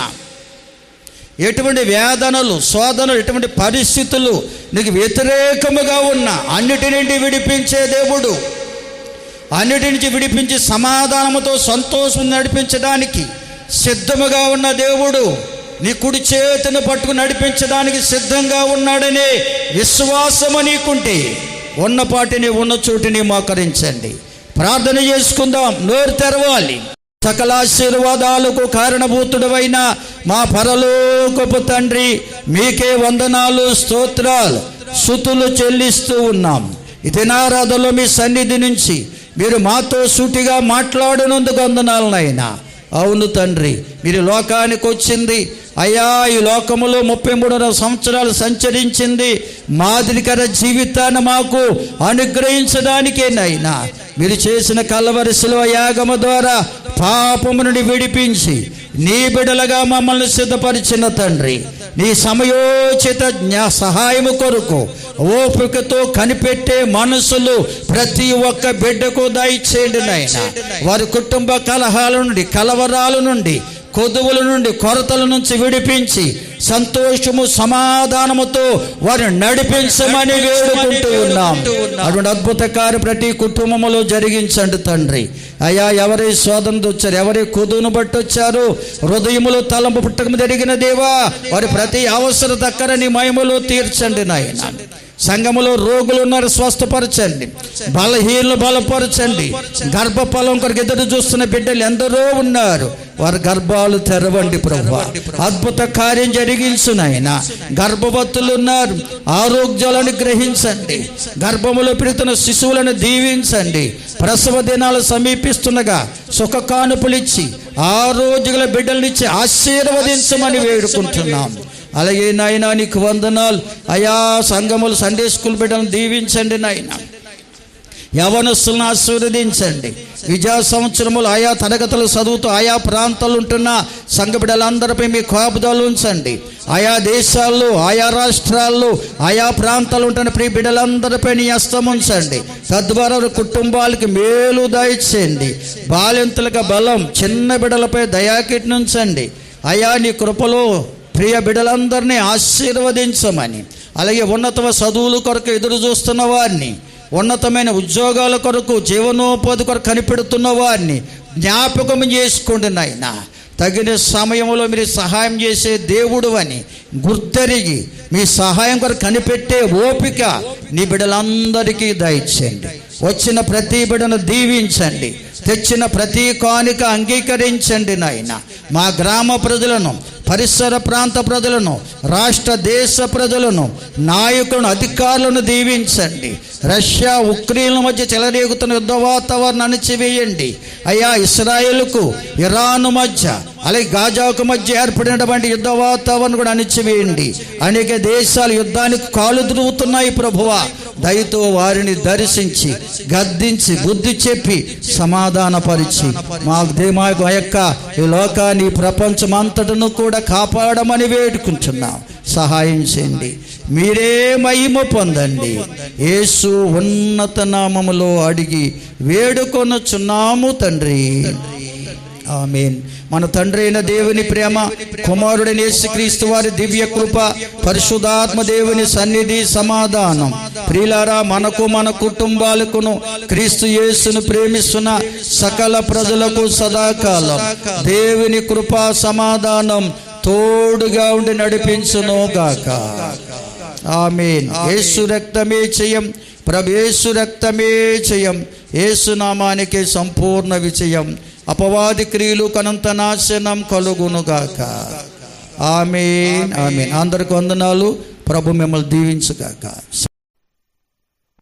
[SPEAKER 1] ఎటువంటి వేదనలు శోధనలు ఎటువంటి పరిస్థితులు నీకు వ్యతిరేకముగా ఉన్నా అన్నిటి నుండి విడిపించే దేవుడు, అన్నిటి నుంచి విడిపించి సమాధానముతో సంతోషం నడిపించడానికి సిద్ధముగా ఉన్న దేవుడు, నీ కుడి చేతిని పట్టుకుని నడిపించడానికి సిద్ధంగా ఉన్నాడనే విశ్వాసము నీకుంటే ఉన్నపాటిని ఉన్న చోటిని మోకరించండి. ప్రార్థన చేసుకుందాం. నోరు తెరవాలి. సకల ఆశీర్వాదాలకు కారణభూతుడవైన మా పరలోకపు తండ్రి, మీకే వందనాలు, స్తోత్రాలు, స్తుతులు చెల్లిస్తూ ఉన్నాం. ఈ దినారాధనలో మీ సన్నిధి నుంచి మీరు మాతో సూటిగా మాట్లాడినందుకు వందనాలు నాయనా. అవును తండ్రి, మీరు లోకానికి వచ్చింది అయ్యా, ఈ లోకములో 33 సంవత్సరాలు సంచరించింది మాదిరికర జీవితాన్ని మాకు అనుగ్రహించడానికే నాయనా. మీరు చేసిన కల్వరి శిలువ యాగము ద్వారా పాపము నుండి విడిపించి నీ బిడ్డలుగా మమ్మల్ని సిద్ధపరిచిన తండ్రి, నీ సమయోచిత సహాయము కొరకు ఓపికతో కనిపెట్టే మనసులు ప్రతి ఒక్క బిడ్డకు దయచేయండి నాయనా. వారి కుటుంబ కలహాల నుండి, కలవరాల నుండి, కొదువుల నుండి, కొరతల నుంచి విడిపించి సంతోషము సమాధానముతో వారిని నడిపించమని వేడుకుంటూ ఉన్నాం. అటువంటి అద్భుత కార్యం ప్రతి కుటుంబంలో జరిగించండి తండ్రి. అయ్యా, ఎవరి శోధనతో వచ్చారు, ఎవరి కొదువును బట్టి వచ్చారు, హృదయములో తలంపు పుట్టకము జరిగిన దేవా, వారి ప్రతి అవసరం దక్కర నీ మహిమలో తీర్చండి నాయన. సంఘములో రోగులు ఉన్నారు, స్వస్థపరచండి. బలహీనలు బలపరచండి. గర్భఫలం కొరకు ఎదురు చూస్తున్న బిడ్డలు ఎందరో ఉన్నారు, వారి గర్భాలు తెరవండి ప్రభువా. అద్భుత కార్యం జరిగించు నాయనా. గర్భవతులు ఉన్నారు, ఆరోగ్యాలను గ్రహించండి. గర్భములో పెరుగుతున్న శిశువులను దీవించండి. ప్రసవ దినాలు సమీపిస్తుండగా సుఖ కానుపులిచ్చి ఆరోగ్యగల బిడ్డలనిచ్చి ఆశీర్వదించమని వేడుకుంటున్నాం. అలాగే నాయనా, నీకు వందనాలు అయా. సంఘములు సండే స్కూల్ బిడ్డలను దీవించండి నాయనా. యవనస్తులను ఆశీర్వదించండి. విద్యా సంవత్సరములు ఆయా తరగతులు చదువుతూ ఆయా ప్రాంతాలు ఉంటున్న సంఘ బిడ్డలందరిపై మీ కాపుదలు ఉంచండి. ఆయా దేశాల్లో, ఆయా రాష్ట్రాల్లో, ఆయా ప్రాంతాలు ఉంటున్న ప్రియ బిడ్డలందరిపై నీ హస్తం ఉంచండి. తద్వారా కుటుంబాలకి మేలు దయచేయండి. బాలింతలకు బలం, చిన్న బిడ్డలపై దయాకిట్ని ఉంచండి. అయా, నీ కృపలో ప్రియ బిడ్డలందరినీ ఆశీర్వదించమని, అలాగే ఉన్నత చదువుల కొరకు ఎదురు చూస్తున్న వారిని, ఉన్నతమైన ఉద్యోగాల కొరకు, జీవనోపాధి కొరకు కనిపెడుతున్న వారిని జ్ఞాపకం చేసుకోండి నాయన. తగిన సమయంలో మీరు సహాయం చేసే దేవుడు అని గుర్తెరిగి మీ సహాయం కొరకు కనిపెట్టే ఓపిక నీ బిడ్డలందరికీ దయచేయండి. వచ్చిన ప్రతి బిడ్డను దీవించండి. తెచ్చిన ప్రతి కానుక అంగీకరించండి నాయన. మా గ్రామ ప్రజలను, పరిసర ప్రాంత ప్రజలను, రాష్ట్ర దేశ ప్రజలను, నాయకులను, అధికారులను దీవించండి. రష్యా ఉక్రెయిన్ల మధ్య చెలరేగుతున్న యుద్ధ వాతావరణం అణచివేయండి అయ్యా. ఇస్రాయేలుకు ఇరాను మధ్య, అలాగే గాజాకు మధ్య ఏర్పడినటువంటి యుద్ధ వాతావరణం కూడా అణచివేయండి. అనేక దేశాలు యుద్ధానికి కాలు దురుగుతున్నాయి ప్రభువా. దయతో వారిని దర్శించి, గద్దించి, బుద్ధి చెప్పి, సమాధానపరిచి మా యొక్క ఈ లోకాన్ని, ప్రపంచం అంతటను కూడా కాపాడమని వేడుకుంటున్నాం. సహాయం చేయండి. మీరే మహిమ పొందండి. యేసు ఉన్నత నామములో అడిగి వేడుకొనుచున్నాము తండ్రి. ఆమేన్. మన తండ్రి అయిన దేవుని ప్రేమ, కుమారుడైన యేసుక్రీస్తు వారి దివ్య కృప, పరిశుద్ధాత్మ దేవుని సన్నిధి, సమాధానం ప్రియులారా మనకు, మన కుటుంబాలకును, క్రీస్తు యేసును ప్రేమిస్తున్న సకల ప్రజలకు సదాకాలం దేవుని కృప, సమాధానం తోడుగా ఉండి నడిపించును గాక. ఆమేన్. యేసు రక్తమే జయం, ప్రభు యేసు రక్తమే జయం, యేసు నామానికే సంపూర్ణ విజయం. అపవాది క్రియలు కనంత నాశనం కలుగునుగాక. ఆమేన్, ఆమేన్. అందరికి వందనాలు. ప్రభు మిమ్మల్ని దీవించుగాక.